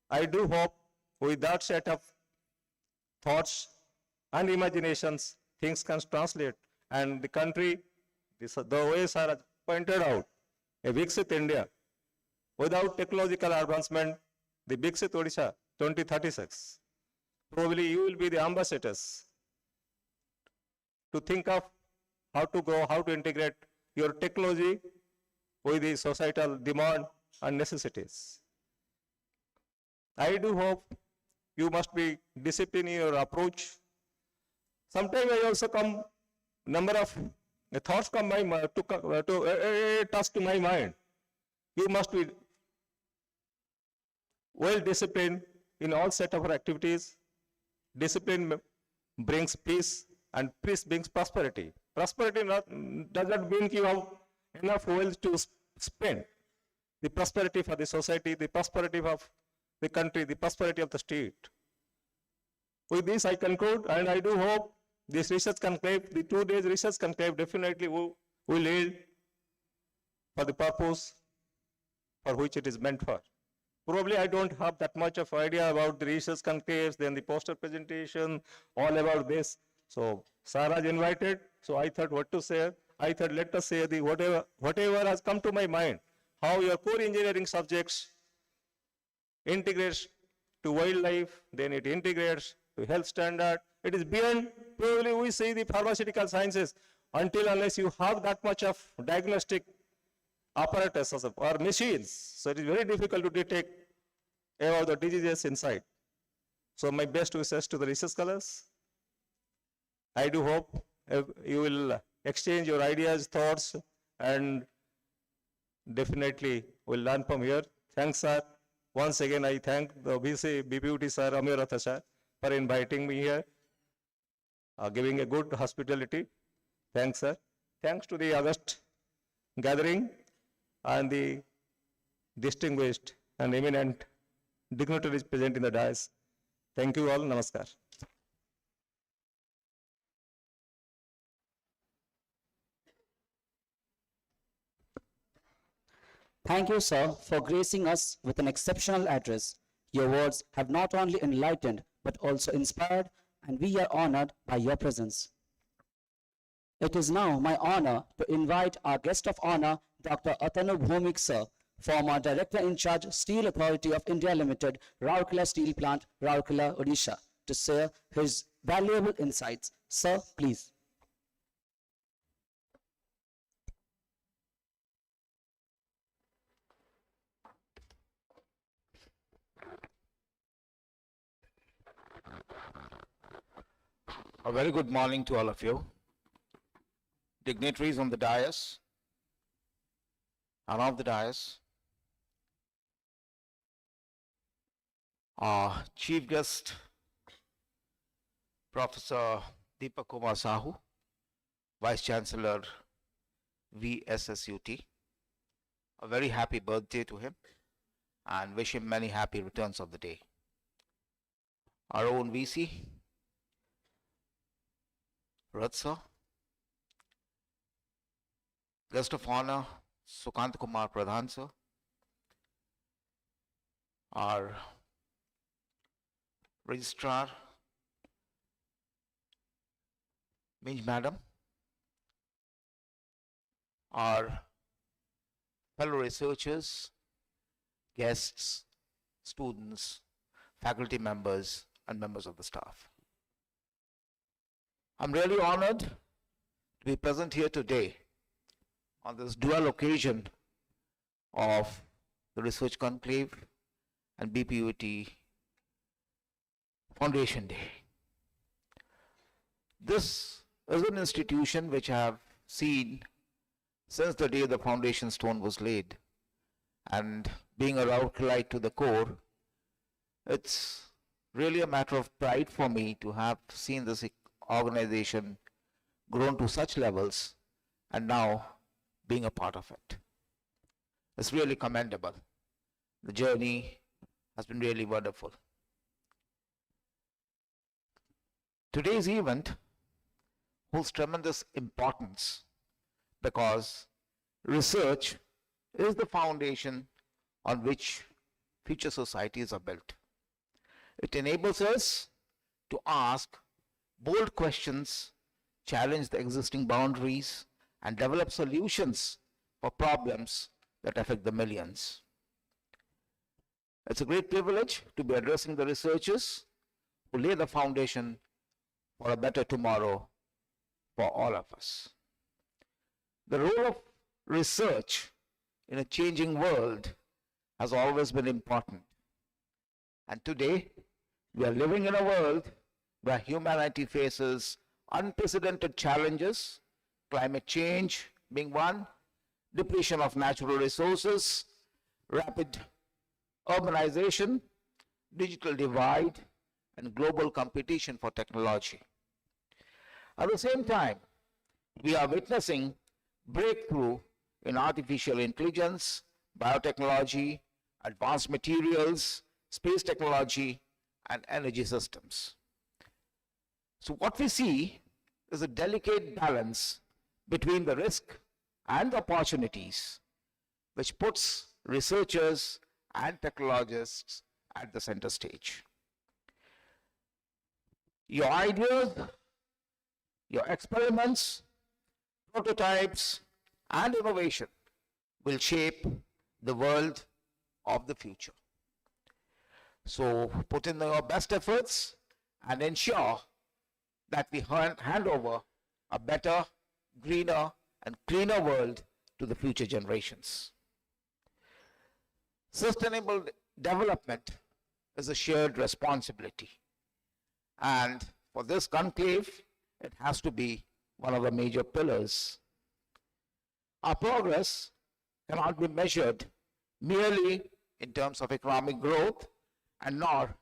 I do hope with that set of thoughts and imaginations, things can translate, and the country, the ways are pointed out, a Viksit India. Without technological advancement, the Viksit Odisha 2036, probably you will be the ambassadors to think of how to grow, how to integrate your technology with the societal demand and necessities. I do hope you must be disciplined in your approach. Sometimes I also come, number of thoughts come my mind, touch to my mind. You must be well disciplined in all set of activities. Discipline brings peace, and peace brings prosperity. Prosperity does not mean you have enough wealth to spend. The prosperity for the society, the prosperity of the country, the prosperity of the state. With this I conclude, and I do hope this research conclave, the 2 days research conclave, definitely will yield for the purpose for which it is meant for. Probably I don't have that much of idea about the research conclaves, then the poster presentation, all about this. So Sarah invited, so I thought what to say. I thought let us say the whatever has come to my mind, how your core engineering subjects integrates to wildlife, then it integrates to health standard. It is beyond, probably we see the pharmaceutical sciences, until unless you have that much of diagnostic apparatus or machines. So it is very difficult to detect about the diseases inside. So my best wishes to the research scholars. I do hope you will exchange your ideas, thoughts, and definitely will learn from here. Thanks, sir. Once again, I thank the BPUT sir, Amirata sir, for inviting me here, giving a good hospitality. Thanks, sir. Thanks to the August gathering and the distinguished and eminent dignitaries present in the dais. Thank you all. Namaskar. Thank you, sir, for gracing us with an exceptional address. Your words have not only enlightened, but also inspired, and we are honored by your presence. It is now my honor to invite our guest of honor, Dr. Atanu Bhomik sir, former Director in Charge, Steel Authority of India Limited, Rourkela Steel Plant, Rourkela, Odisha, to share his valuable insights. Sir, please. A very good morning to all of you. Dignitaries on the dais and off the dais. Our chief guest, Professor Deepak Kumar Sahu, Vice Chancellor, VSSUT. A very happy birthday to him and wish him many happy returns of the day. Our own VC, Rath sir. Guest of honor, Sukant Kumar Pradhan sir. Our registrar, Minj madam. Our fellow researchers, guests, students, faculty members, and members of the staff. I'm really honored to be present here today on this dual occasion of the Research Conclave and BPUT Foundation Day. This is an institution which I have seen since the day the foundation stone was laid, and being a Rourkelite to the core, it's really a matter of pride for me to have seen this organization grown to such levels and now being a part of it. It's really commendable. The journey has been really wonderful. Today's event holds tremendous importance because research is the foundation on which future societies are built. It enables us to ask bold questions, challenge the existing boundaries, and develop solutions for problems that affect the millions. It's a great privilege to be addressing the researchers who lay the foundation for a better tomorrow for all of us. The role of research in a changing world has always been important. And today, we are living in a world where humanity faces unprecedented challenges, climate change being one, depletion of natural resources, rapid urbanization, digital divide, and global competition for technology. At the same time, we are witnessing breakthrough in artificial intelligence, biotechnology, advanced materials, space technology, and energy systems. So what we see is a delicate balance between the risk and the opportunities, which puts researchers and technologists at the center stage. Your ideas, your experiments, prototypes, and innovation will shape the world of the future. So put in your best efforts and ensure that we hand over a better, greener, and cleaner world to the future generations. Sustainable development is a shared responsibility. And for this conclave, it has to be one of the major pillars. Our progress cannot be measured merely in terms of economic growth and nor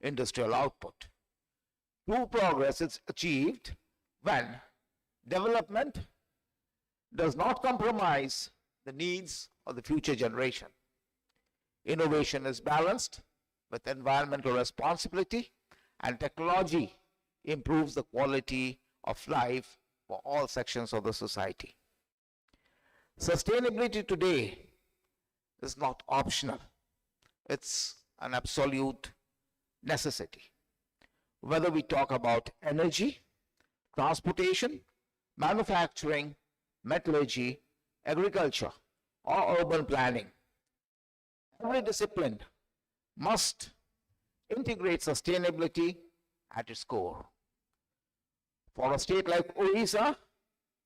industrial output. True progress is achieved when development does not compromise the needs of the future generation. Innovation is balanced with environmental responsibility, and technology improves the quality of life for all sections of the society. Sustainability today is not optional. It's an absolute necessity. Whether we talk about energy, transportation, manufacturing, metallurgy, agriculture, or urban planning. Every discipline must integrate sustainability at its core. For a state like Odisha,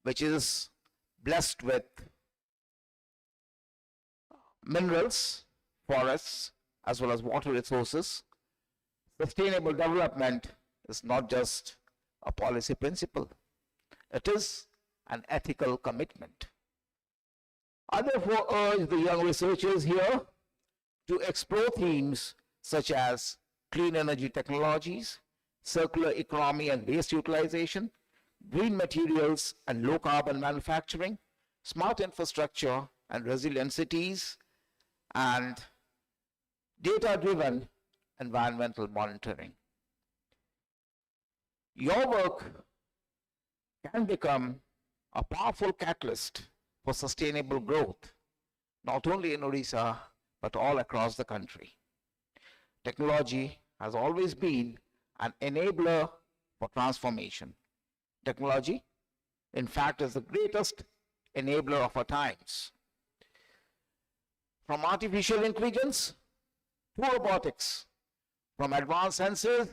which is blessed with minerals, forests, as well as water resources, sustainable development is not just a policy principle, it is an ethical commitment. I therefore urge the young researchers here to explore themes such as clean energy technologies, circular economy and waste utilization, green materials and low carbon manufacturing, smart infrastructure and resilient cities, and data-driven environmental monitoring. Your work can become a powerful catalyst for sustainable growth, not only in Odisha, but all across the country. Technology has always been an enabler for transformation. Technology, in fact, is the greatest enabler of our times. From artificial intelligence to robotics, from advanced sensors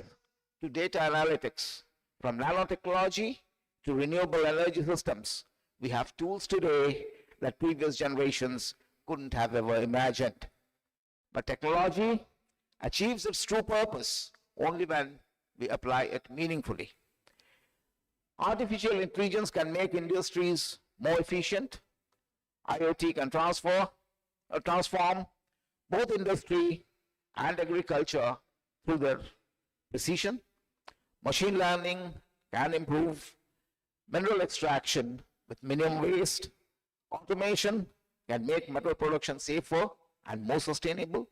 to data analytics, from nanotechnology to renewable energy systems, we have tools today that previous generations couldn't have ever imagined. But technology achieves its true purpose only when we apply it meaningfully. Artificial intelligence can make industries more efficient. IoT can transform both industry and agriculture through their precision. Machine learning can improve mineral extraction with minimum waste. Automation can make metal production safer and more sustainable.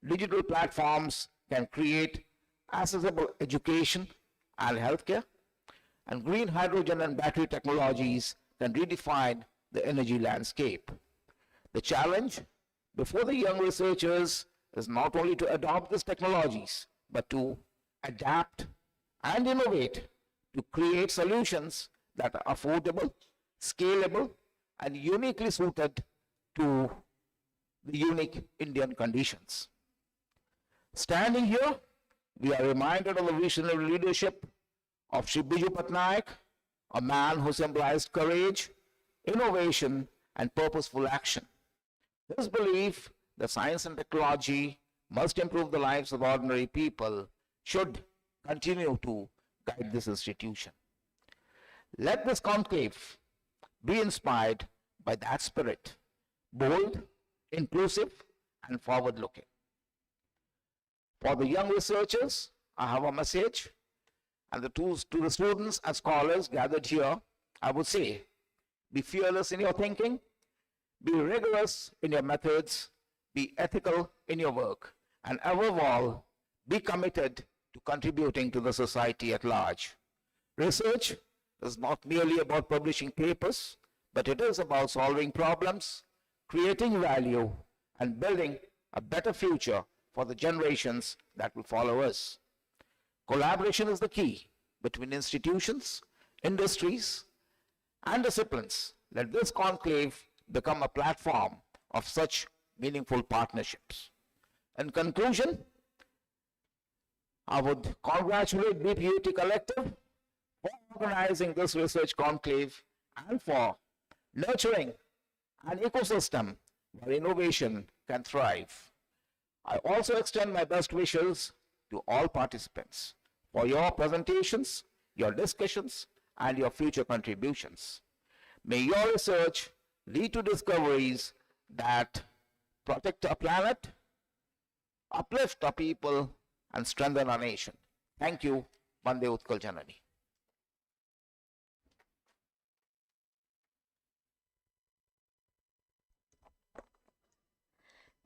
Digital platforms can create accessible education and healthcare. And green hydrogen and battery technologies can redefine the energy landscape. The challenge before the young researchers is not only to adopt these technologies, but to adapt and innovate to create solutions that are affordable, scalable, and uniquely suited to the unique Indian conditions. Standing here, we are reminded of the visionary leadership of Shri Biju Patnaik, a man who symbolized courage, innovation, and purposeful action. His belief that science and technology must improve the lives of ordinary people should continue to guide this institution. Let this conclave be inspired by that spirit, bold, inclusive, and forward-looking. For the young researchers, I have a message, and to the students and scholars gathered here, I would say, be fearless in your thinking, be rigorous in your methods, be ethical in your work, and above all, be committed to contributing to the society at large. Research is not merely about publishing papers, but it is about solving problems, creating value, and building a better future for the generations that will follow us. Collaboration is the key between institutions, industries, and disciplines. Let this conclave become a platform of such meaningful partnerships. In conclusion, I would congratulate BPUT Collective for organizing this research conclave and for nurturing an ecosystem where innovation can thrive. I also extend my best wishes to all participants for your presentations, your discussions, and your future contributions. May your research lead to discoveries that protect our planet, uplift our people, and strengthen our nation. Thank you. Vande Utkal Janani.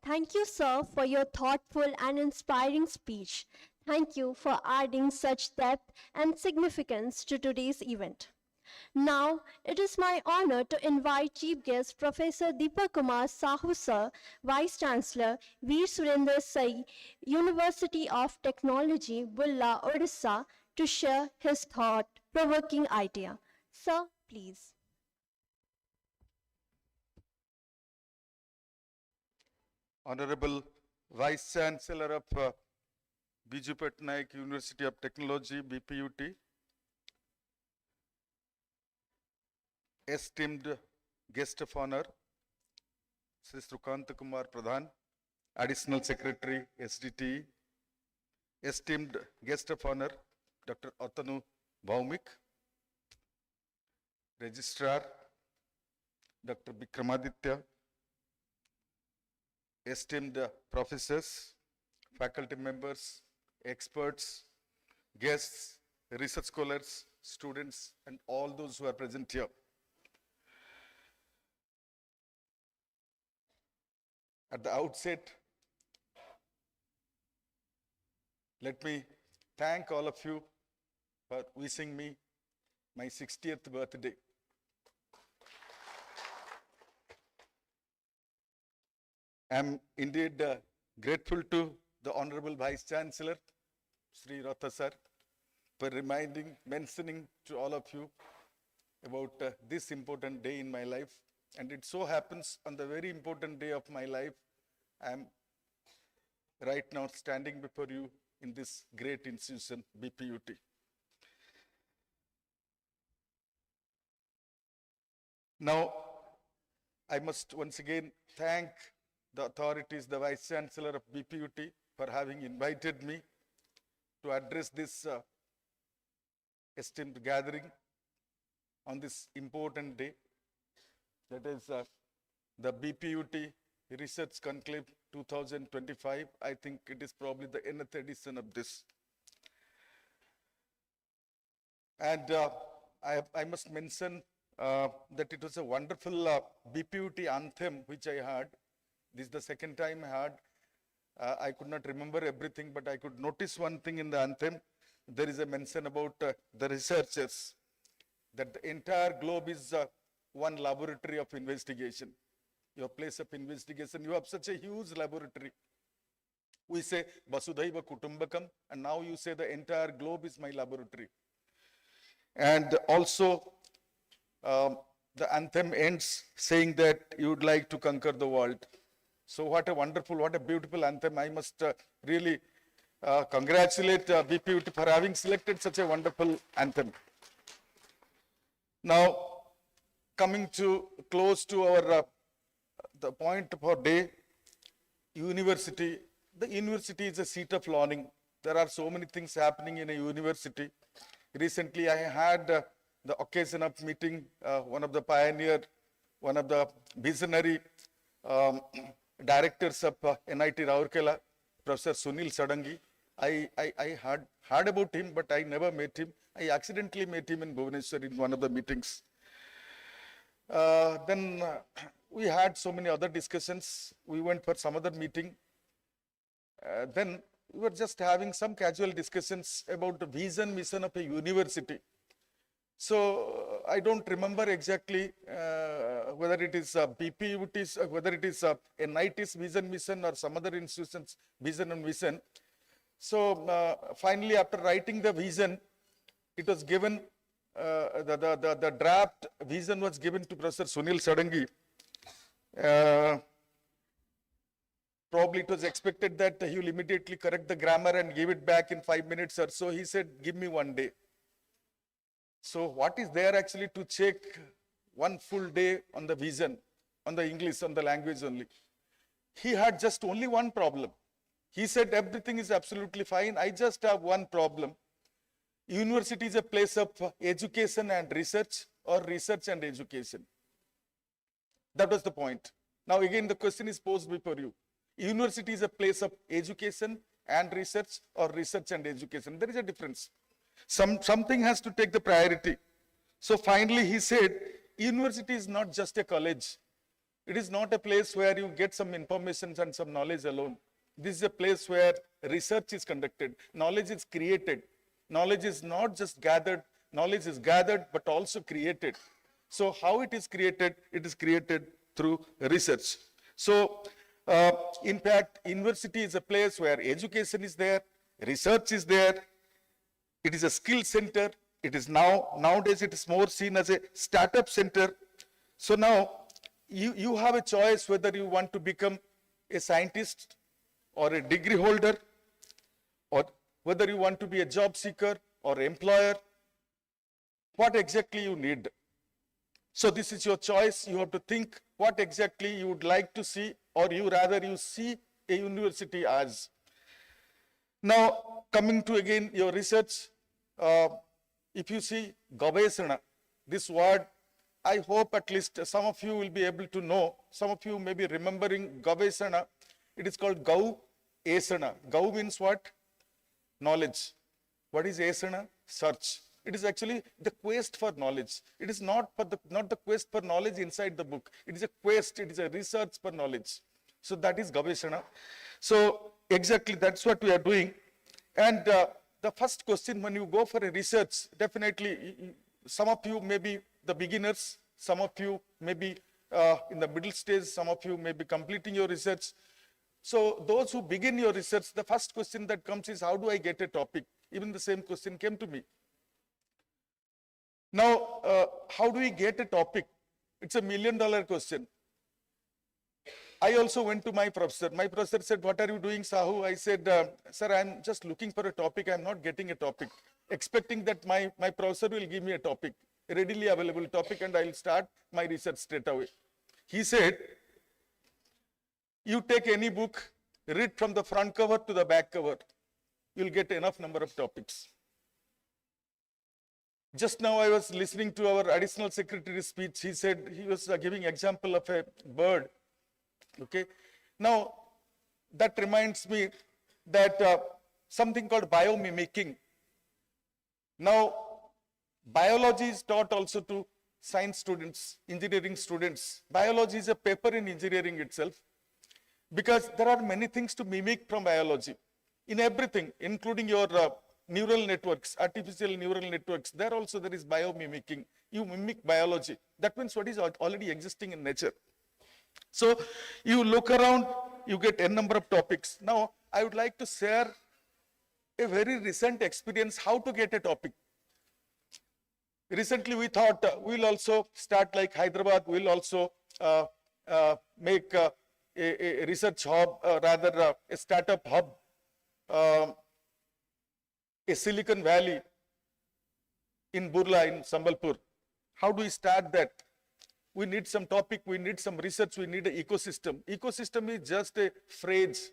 Thank you, sir, for your thoughtful and inspiring speech. Thank you for adding such depth and significance to today's event. Now, it is my honor to invite Chief Guest Professor Deepak Kumar Sahu, sir, Vice Chancellor, Veer Surendra Sai, University of Technology, Bulla, Odisha, to share his thought-provoking idea. Sir, please. Honorable Vice Chancellor of BPUT University of Technology, BPUT, esteemed guest of honor, Sri Srukant Kumar Pradhan, Additional Secretary, SDT, esteemed guest of honor, Dr. Atanu Bhaumik, Registrar, Dr. Vikramaditya, esteemed professors, faculty members, experts, guests, research scholars, students, and all those who are present here. At the outset, let me thank all of you for wishing me my 60th birthday. I am indeed grateful to the Honorable Vice Chancellor, Sri Ratha Sir, for mentioning to all of you about this important day in my life. And it so happens on the very important day of my life, I am right now standing before you in this great institution, BPUT. Now, I must once again thank the authorities, the Vice Chancellor of BPUT, for having invited me to address this esteemed gathering on this important day. That is the BPUT Research Conclave 2025. I think it is probably the nth edition of this. And I must mention that it was a wonderful BPUT anthem which I heard. This is the second time I heard. I could not remember everything, but I could notice one thing in the anthem. There is a mention about the researchers, that the entire globe is one laboratory of investigation. Your place of investigation, you have such a huge laboratory. We say Vasudhaiva Kutumbakam, and now you say the entire globe is my laboratory. And also, the anthem ends saying that you would like to conquer the world. So what a wonderful, what a beautiful anthem. I must really congratulate BPUT for having selected such a wonderful anthem. Now, coming to close to our the point of our day, university. The university is a seat of learning. There are so many things happening in a university. Recently, I had the occasion of meeting one of the pioneer, one of the visionary directors of NIT Rourkela, Professor Sunil Sadangi. I heard about him, but I never met him. I accidentally met him in Bhubaneswar in one of the meetings. Then we had so many other discussions. We went for some other meeting. Then we were just having some casual discussions about the vision, mission of a university. So I don't remember exactly whether it is BPUT's, whether it is NIT's vision, mission, or some other institution's vision and mission. So finally, after writing the vision, it was given, the draft vision was given to Professor Sunil Sadangi. Probably it was expected that he will immediately correct the grammar and give it back in 5 minutes or so. He said, give me 1 day. So what is there actually to check 1 full day on the vision, on the English, on the language only? He had just only one problem. He said everything is absolutely fine. I just have one problem. University is a place of education and research, or research and education. That was the point. Now again the question is posed before you. University is a place of education and research, or research and education. There is a difference. Something has to take the priority. So finally he said, university is not just a college. It is not a place where you get some information and some knowledge alone. This is a place where research is conducted, knowledge is created. Knowledge is not just gathered, knowledge is gathered but also created. So how it is created? It is created through research. So in fact, university is a place where education is there, research is there, it is a skill center, It is nowadays it is more seen as a startup center. So now you have a choice whether you want to become a scientist or a degree holder, or whether you want to be a job seeker or employer, what exactly you need. So this is your choice. You have to think what exactly you would like to see, or you see a university as. Now, coming to again your research, if you see Gavesana, this word, I hope at least some of you will be able to know, some of you may be remembering Gavesana. It is called Gau Esana. Gau means what? Knowledge. What is Esana? Search. It is actually the quest for knowledge. It is not the quest for knowledge inside the book. It is a quest, it is a research for knowledge. So that is Gaveshana. So exactly that's what we are doing. And the first question when you go for a research, definitely some of you may be the beginners, some of you may be in the middle stage, some of you may be completing your research. So those who begin your research, the first question that comes is, how do I get a topic? Even the same question came to me. Now, how do we get a topic? It's $1 million question. I also went to my professor. My professor said, what are you doing, Sahu? I said, sir, I'm just looking for a topic. I'm not getting a topic. Expecting that my professor will give me a topic, a readily available topic, and I'll start my research straight away. He said, you take any book, read from the front cover to the back cover. You'll get enough number of topics. Just now I was listening to our additional secretary's speech. He said, he was giving example of a bird. Okay. Now, that reminds me that something called biomimicking. Now, biology is taught also to science students, engineering students. Biology is a paper in engineering itself, because there are many things to mimic from biology. In everything, including your neural networks, artificial neural networks, there also there is biomimicking. You mimic biology. That means what is already existing in nature. So you look around, you get n number of topics. Now, I would like to share a very recent experience how to get a topic. Recently, we thought we'll also start like Hyderabad, we'll also make a research hub, rather a startup hub, a Silicon Valley in Burla, in Sambalpur. How do we start that? We need some topic, we need some research, we need an ecosystem. Ecosystem is just a phrase.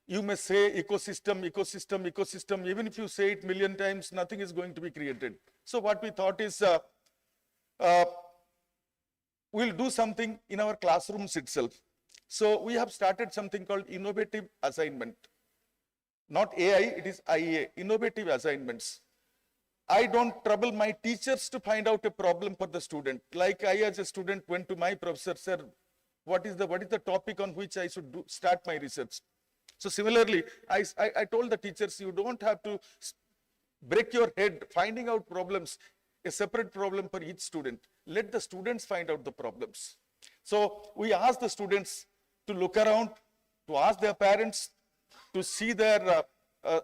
You may say ecosystem, ecosystem, ecosystem. Even if you say it 1,000,000 times, nothing is going to be created. So what we thought is, we'll do something in our classrooms itself. So we have started something called innovative assignment. Not AI, it is IEA, innovative assignments. I don't trouble my teachers to find out a problem for the student. Like I as a student went to my professor, sir, what is the topic on which I should start my research? So similarly, I told the teachers, you don't have to break your head finding out problems, a separate problem for each student. Let the students find out the problems. So we asked the students to look around, to ask their parents, to see their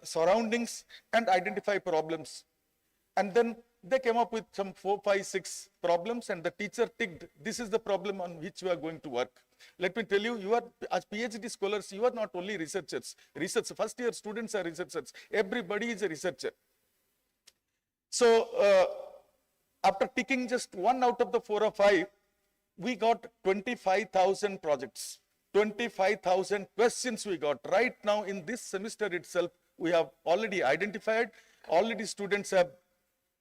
surroundings and identify problems. And then they came up with some 4, 5, 6 problems, and the teacher ticked, this is the problem on which we are going to work. Let me tell you, you are, as PhD scholars, you are not only researchers. First year students are researchers. Everybody is a researcher. So after ticking just 1 out of the 4 or 5, we got 25,000 projects. 25,000 questions we got. Right now in this semester itself, we have already identified, already students have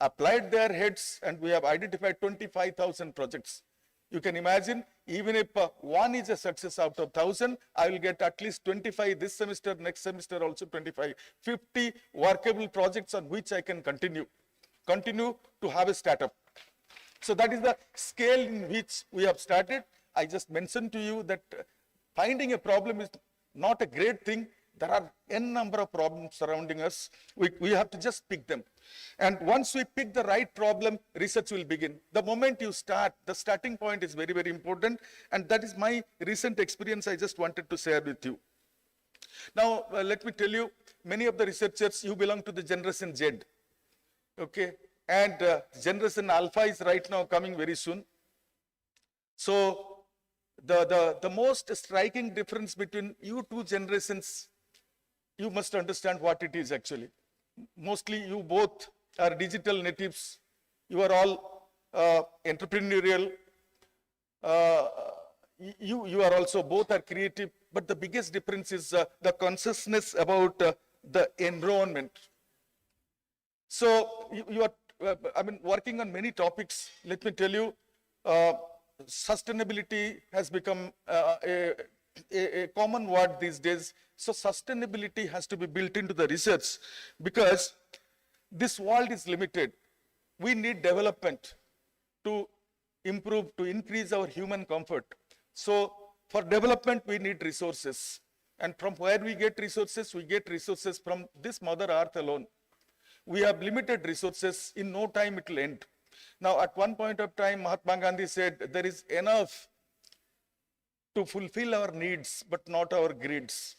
applied their heads, and we have identified 25,000 projects. You can imagine, even if one is a success out of 1,000, I will get at least 25 this semester, next semester also 25. 50 workable projects on which I can continue to have a startup. So that is the scale in which we have started. I just mentioned to you that finding a problem is not a great thing. There are n number of problems surrounding us. We have to just pick them. And once we pick the right problem, research will begin. The moment you start, the starting point is very, very important. And that is my recent experience I just wanted to share with you. Now, let me tell you, many of the researchers, you belong to the generation Z. Okay. and generation alpha is right now coming very soon. So the most striking difference between you two generations, you must understand what it is actually. Mostly you both are digital natives. You are all entrepreneurial. You are also, both are creative, but the biggest difference is the consciousness about the environment. So you are, working on many topics. Let me tell you, sustainability has become a common word these days. So sustainability has to be built into the research because this world is limited. We need development to improve, to increase our human comfort. So for development, we need resources. And from where we get resources from this Mother Earth alone. We have limited resources. In no time it will end. Now, at one point of time, Mahatma Gandhi said, there is enough to fulfill our needs, but not our greeds.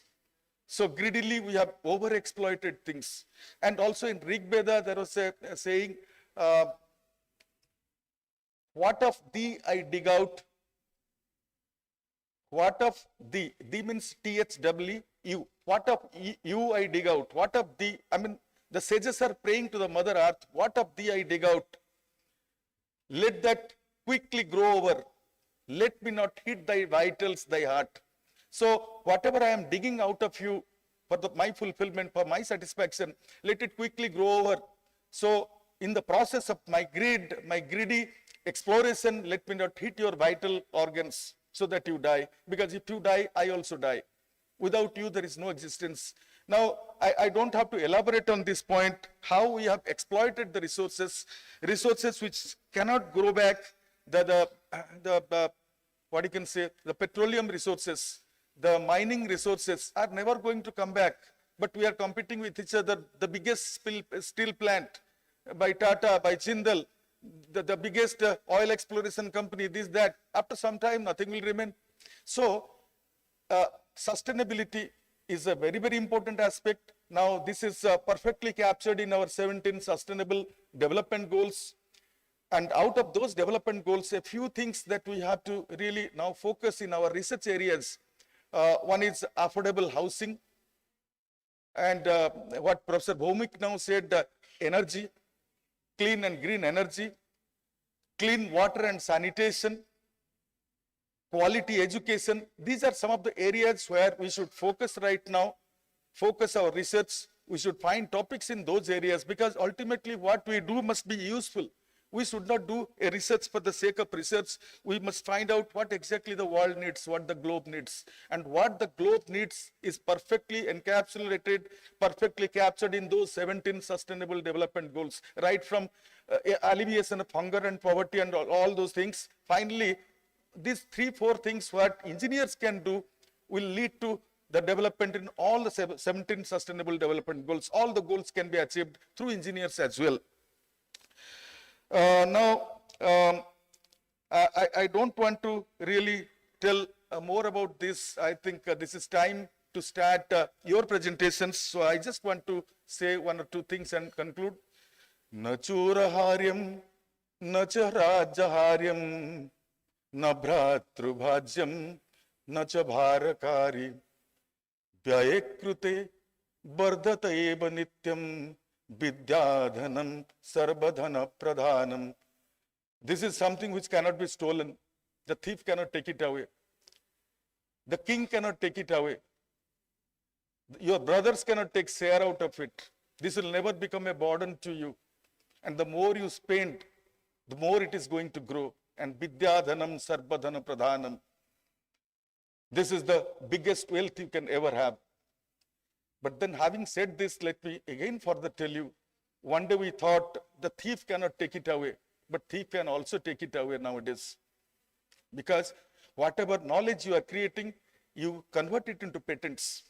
So greedily, we have overexploited things. And also in Rig Veda, there was a saying, what of thee I dig out? What of thee? Thee means THWU. What of you I dig out? What of thee? The sages are praying to the Mother Earth. What of thee I dig out? Let that quickly grow over. Let me not hit thy vitals, thy heart. So whatever I am digging out of you for my fulfillment, for my satisfaction, let it quickly grow over. So in the process of my greedy exploration, let me not hit your vital organs so that you die. Because if you die, I also die. Without you, there is no existence. Now, I don't have to elaborate on this point, how we have exploited the resources which cannot grow back, the petroleum resources, the mining resources are never going to come back. But we are competing with each other. The biggest steel plant by Tata, by Jindal, the biggest oil exploration company, this, that. After some time, nothing will remain. So, sustainability is a very, very important aspect. Now, this is perfectly captured in our 17 Sustainable Development Goals. And out of those development goals, a few things that we have to really now focus in our research areas. One is affordable housing. And what Professor Bhaumik now said, energy, clean and green energy, clean water and sanitation, quality education. These are some of the areas where we should focus right now, focus our research. We should find topics in those areas because ultimately what we do must be useful. We should not do a research for the sake of research. We must find out what exactly the world needs, what the globe needs. And what the globe needs is perfectly encapsulated, perfectly captured in those 17 Sustainable Development Goals, right from alleviation of hunger and poverty and all those things. Finally, these 3-4 things what engineers can do will lead to the development in all the 17 Sustainable Development Goals. All the goals can be achieved through engineers as well. I don't want to really tell more about this. I think this is time to start your presentations. So I just want to say 1 or 2 things and conclude. Na churaharyam, na cha rajaharyam, na bhratrubhajyam, na cha bharakari, vyayekrute vardhata eva nityam, vidyadhanam sarvadhana pradhanam. This is something which cannot be stolen. The thief cannot take it away. The king cannot take it away. Your brothers cannot take share out of it. This will never become a burden to you. And the more you spend, the more it is going to grow. And vidyadhanam sarvadhana pradhanam. This is the biggest wealth you can ever have. But then having said this, let me again further tell you, one day we thought the thief cannot take it away, but thief can also take it away nowadays. Because whatever knowledge you are creating, you convert it into patents,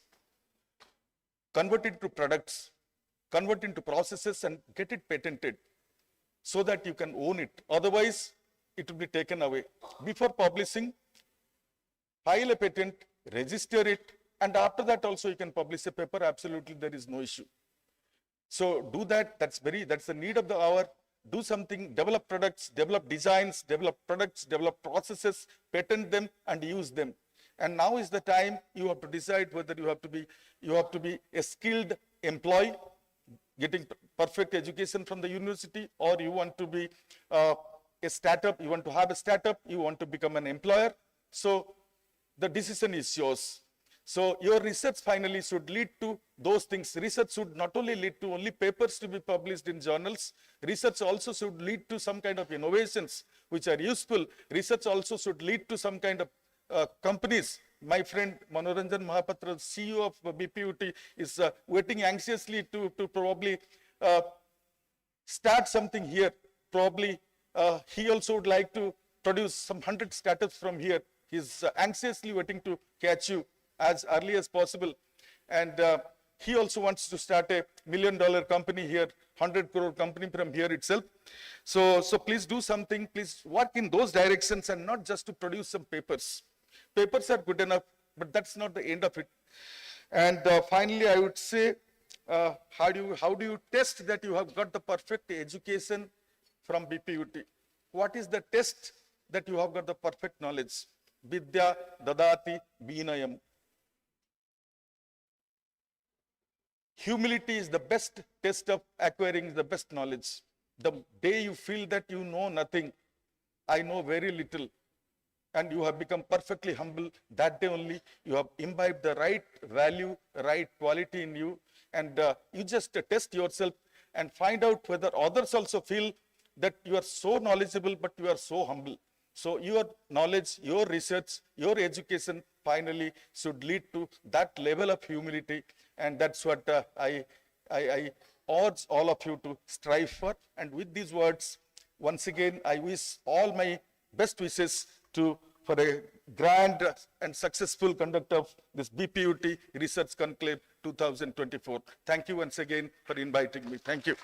convert it into products, convert it into processes and get it patented so that you can own it. Otherwise, it will be taken away. Before publishing, file a patent, register it, and after that also you can publish a paper. Absolutely, there is no issue. So do that. That's the need of the hour. do something, develop products, develop designs, develop products, develop processes, patent them and use them. And now is the time you have to decide whether you have to be a skilled employee, getting perfect education from the university, or you want to be a startup, you want to have a startup, you want to become an employer. So the decision is yours. So your research finally should lead to those things. Research should not only lead to only papers to be published in journals, research also should lead to some kind of innovations which are useful. Research also should lead to some kind of companies. My friend Manoranjan Mahapatra, CEO of BPUT, is waiting anxiously to probably start something here. Probably he also would like to produce some 100 startups from here. He's anxiously waiting to catch you as early as possible. And he also wants to start a $1 million company here, 100 crore company from here itself. So please do something, please work in those directions and not just to produce some papers. Papers are good enough, but that's not the end of it. And finally, I would say, how do you test that you have got the perfect education from BPUT? What is the test that you have got the perfect knowledge? Vidya dadati vinayam. Humility is the best test of acquiring the best knowledge. The day you feel that you know nothing, I know very little, and you have become perfectly humble, that day only you have imbibed the right value, right quality in you, and you just test yourself and find out whether others also feel that you are so knowledgeable, but you are so humble. So your knowledge, your research, your education finally should lead to that level of humility, and that's what I urge all of you to strive for. And with these words, once again, I wish all my best wishes for a grand and successful conduct of this BPUT Research Conclave 2024. Thank you once again for inviting me. Thank you.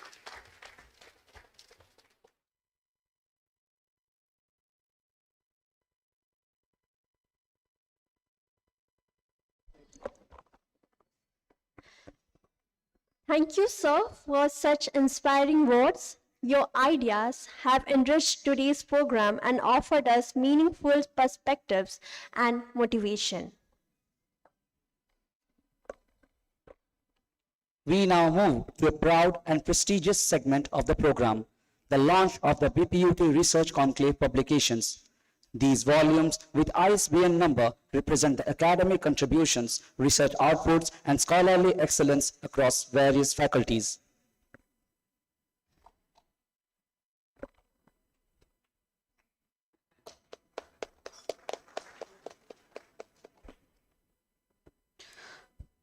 Thank you, sir, for such inspiring words. Your ideas have enriched today's program and offered us meaningful perspectives and motivation. We now move to a proud and prestigious segment of the program, the launch of the BPUT Research Conclave publications. These volumes with ISBN number represent the academic contributions, research outputs, and scholarly excellence across various faculties.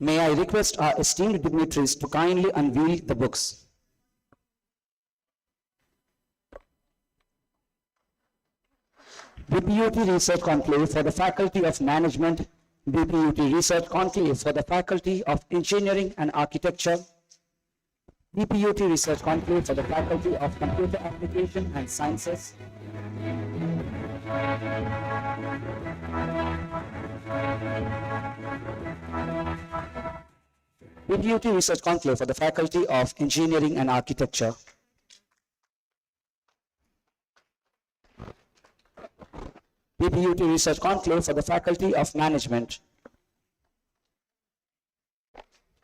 May I request our esteemed dignitaries to kindly unveil the books. BPUT Research Conclave for the Faculty of Management, BPUT Research Conclave for the Faculty of Engineering and Architecture, BPUT Research Conclave for the Faculty of Computer Application and Sciences, BPUT Research Conclave for the Faculty of Engineering and Architecture, BPUT Research Conclave for the Faculty of Management,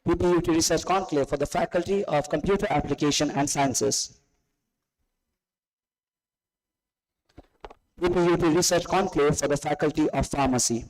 BPUT Research Conclave for the Faculty of Computer Application and Sciences, BPUT Research Conclave for the Faculty of Pharmacy,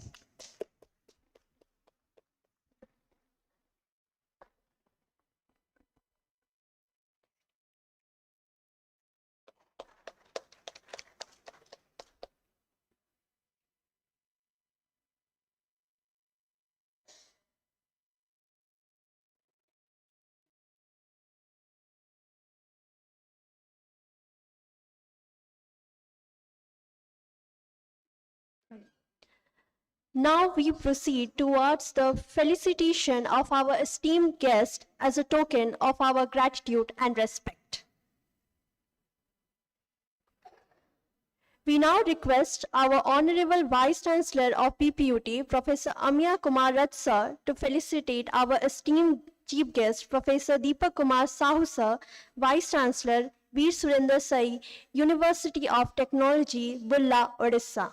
Now we proceed towards the felicitation of our esteemed guest as a token of our gratitude and respect. We now request our Honorable Vice Chancellor of BPUT, Professor Amya Kumar Rath sir, to felicitate our esteemed chief guest, Professor Deepak Kumar Sahu sir, Vice Chancellor, Veer Surendra Sai, University of Technology, Bulla, Odisha.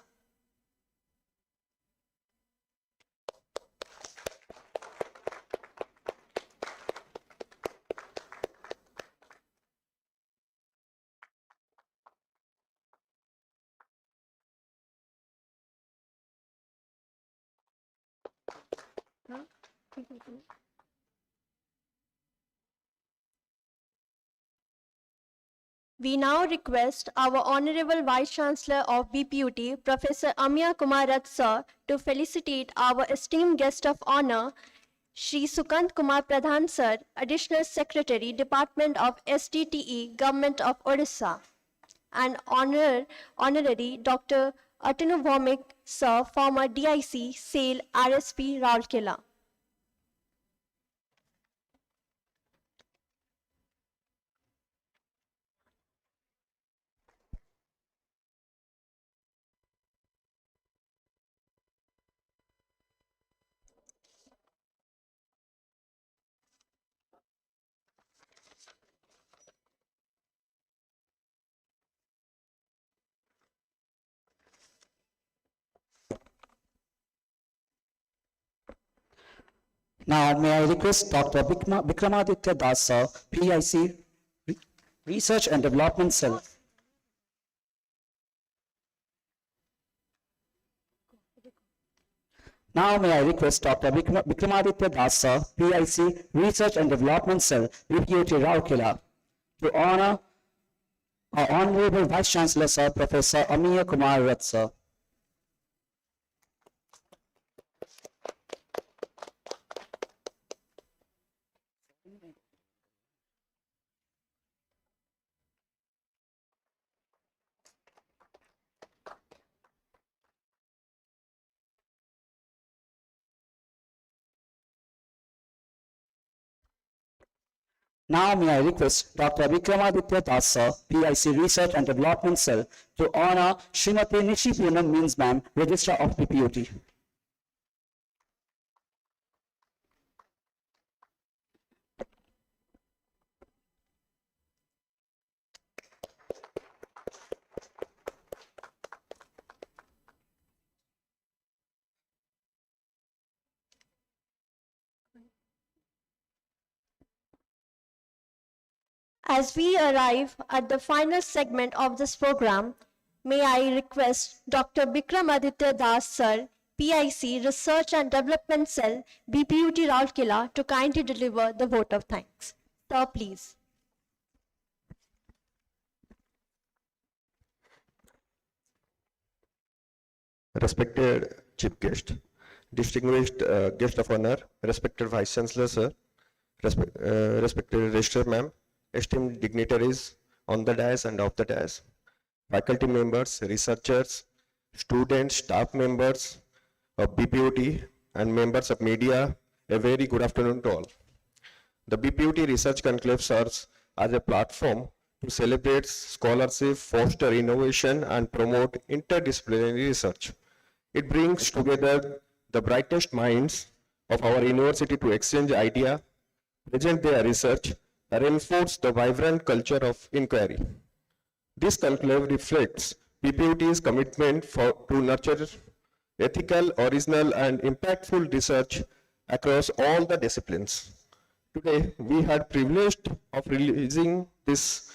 We now request our Honorable Vice Chancellor of BPUT, Professor Amya Kumar Rath Sir, to felicitate our esteemed guest of honor, Shri Sukant Kumar Pradhan Sir, Additional Secretary, Department of STTE, Government of Odisha, and Honorary Dr. Atanu Bhaumik Sir, former DIC, SAIL, RSP, Rourkela. Now, may I request Dr. Vikramaditya Das Sir, PIC, Research and Development Cell. Now, may I request Dr. Vikramaditya Das Sir, PIC, Research and Development Cell, BPUT, Rourkela, to honor our Honorable Vice Chancellor Sir, Professor Amya Kumar Rath Sir. Now may I request Dr. Vikramaditya Das Sir, PIC Research and Development Cell, to honor Srimati Nishi Poonam Means Ma'am, Registrar of BPUT. As we arrive at the final segment of this program, may I request Dr. Vikramaditya Das Sir, PIC Research and Development Cell, BPUT Rourkela, to kindly deliver the vote of thanks. Sir, please. Respected Chief Guest, distinguished guest of honor, respected Vice Chancellor Sir, respected Registrar Ma'am, esteemed dignitaries on the dais and off the dais, faculty members, researchers, students, staff members of BPUT and members of media, a very good afternoon to all. The BPUT Research Conclave serves as a platform to celebrate scholarship, foster innovation and promote interdisciplinary research. It brings together the brightest minds of our university to exchange ideas, present their research, reinforce the vibrant culture of inquiry. This conclave reflects BPUT's commitment to nurture ethical, original, and impactful research across all the disciplines. Today, we had privilege of releasing this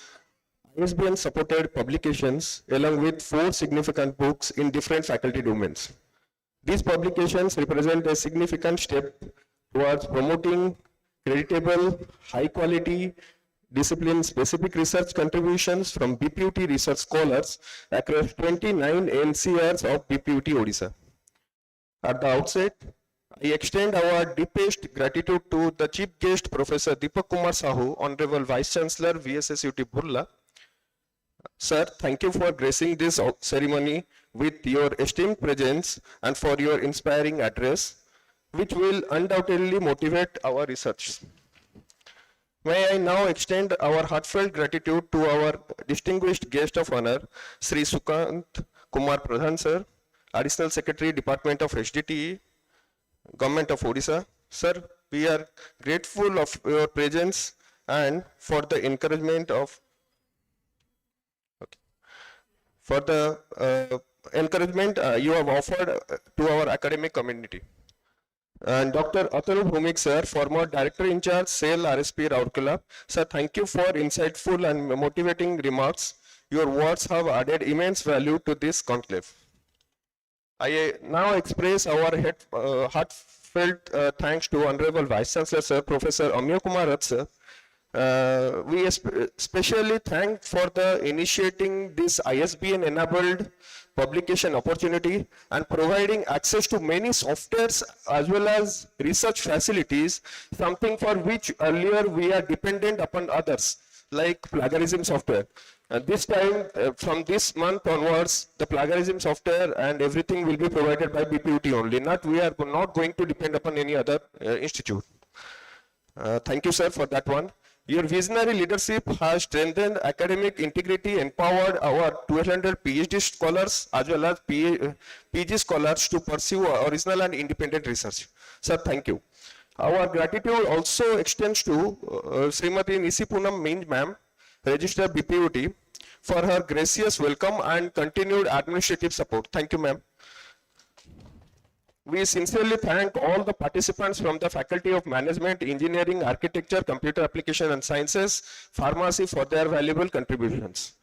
ISBN-supported publications along with 4 significant books in different faculty domains. These publications represent a significant step towards promoting creditable, high-quality, discipline-specific research contributions from BPUT research scholars across 29 NCRs of BPUT Odisha. At the outset, I extend our deepest gratitude to the Chief Guest, Professor Deepak Kumar Sahu, Honorable Vice Chancellor, VSSUT Burla. Sir, thank you for gracing this ceremony with your esteemed presence and for your inspiring address, which will undoubtedly motivate our research. May I now extend our heartfelt gratitude to our distinguished guest of honor, Sri Sukant Kumar Pradhan Sir, Additional Secretary, Department of SDTE, Government of Odisha. Sir, we are grateful of your presence and for the encouragement of for the encouragement you have offered to our academic community. And Dr. Atanu Bhumik sir, former Director in charge, SAIL RSP Rourkela. Sir, thank you for insightful and motivating remarks. Your words have added immense value to this conclave. I now express our heartfelt thanks to Honorable Vice Chancellor sir, Professor Amya Kumar Rath sir. We especially thank for the initiating this ISBN enabled publication opportunity and providing access to many softwares as well as research facilities, something for which earlier we are dependent upon others like plagiarism software. This time, from this month onwards, the plagiarism software and everything will be provided by BPUT only. We are not going to depend upon any other institute. Thank you, sir, for that one. Your visionary leadership has strengthened academic integrity, empowered our 1200 PhD scholars as well as PG scholars to pursue original and independent research. Sir, thank you. Our gratitude also extends to Srimati Nisi Poonam Minj ma'am, Registrar BPUT, for her gracious welcome and continued administrative support. Thank you, ma'am. We sincerely thank all the participants from the Faculty of Management, Engineering, Architecture, Computer Application and Sciences, Pharmacy for their valuable contributions.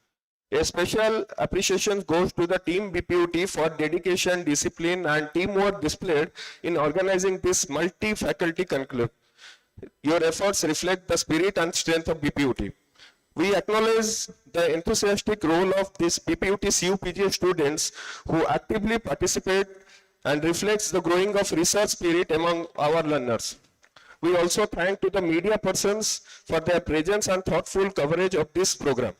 A special appreciation goes to the team BPUT for dedication, discipline and teamwork displayed in organizing this multi-faculty conclave. Your efforts reflect the spirit and strength of BPUT. We acknowledge the enthusiastic role of these BPUT CUPG students who actively participate and reflects the growing of research spirit among our learners. We also thank to the media persons for their presence and thoughtful coverage of this program.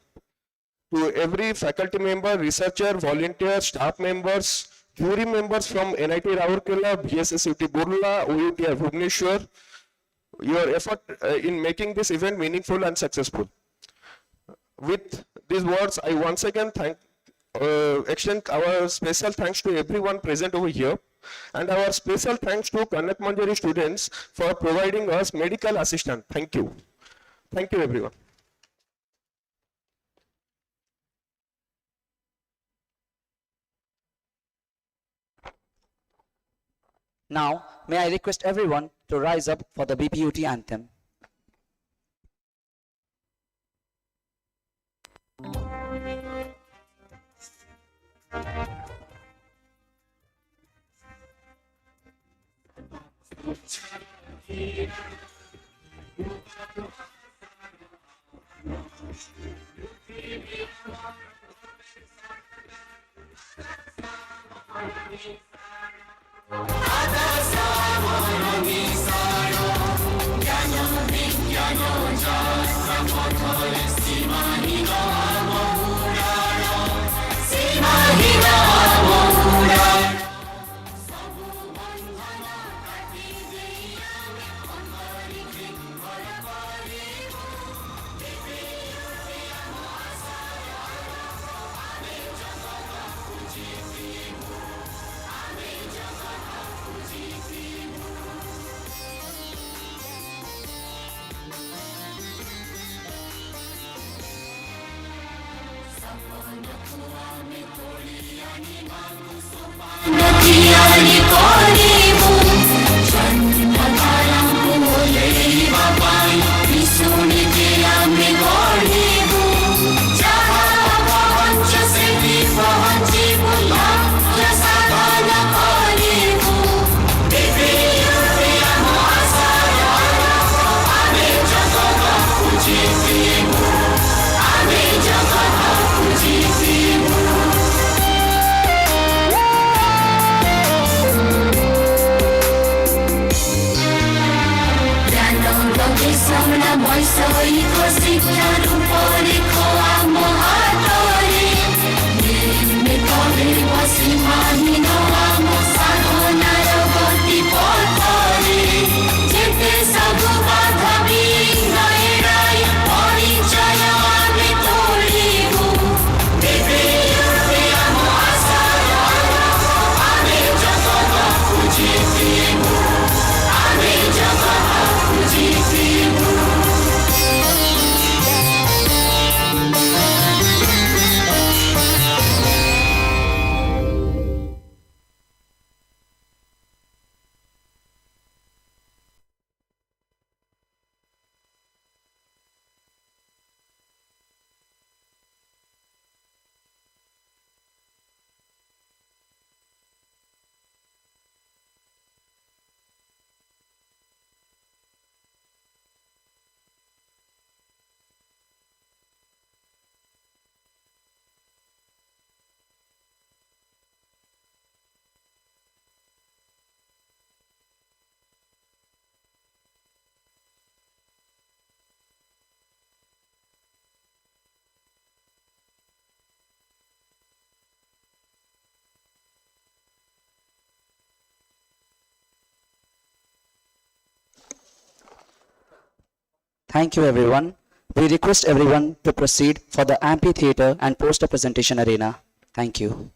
To every faculty member, researcher, volunteer, staff members, jury members from NIT Rourkela, BSSUT Burla, OUT Bhubaneswar, your effort in making this event meaningful and successful. With these words, I once again extend our special thanks to everyone present over here, and our special thanks to Kanak Manjari students for providing us medical assistance. Thank you. Thank you, everyone. Now, may I request everyone to rise up for the BPUT anthem. Thank you, everyone. We request everyone to proceed for the amphitheater and poster presentation arena. Thank you.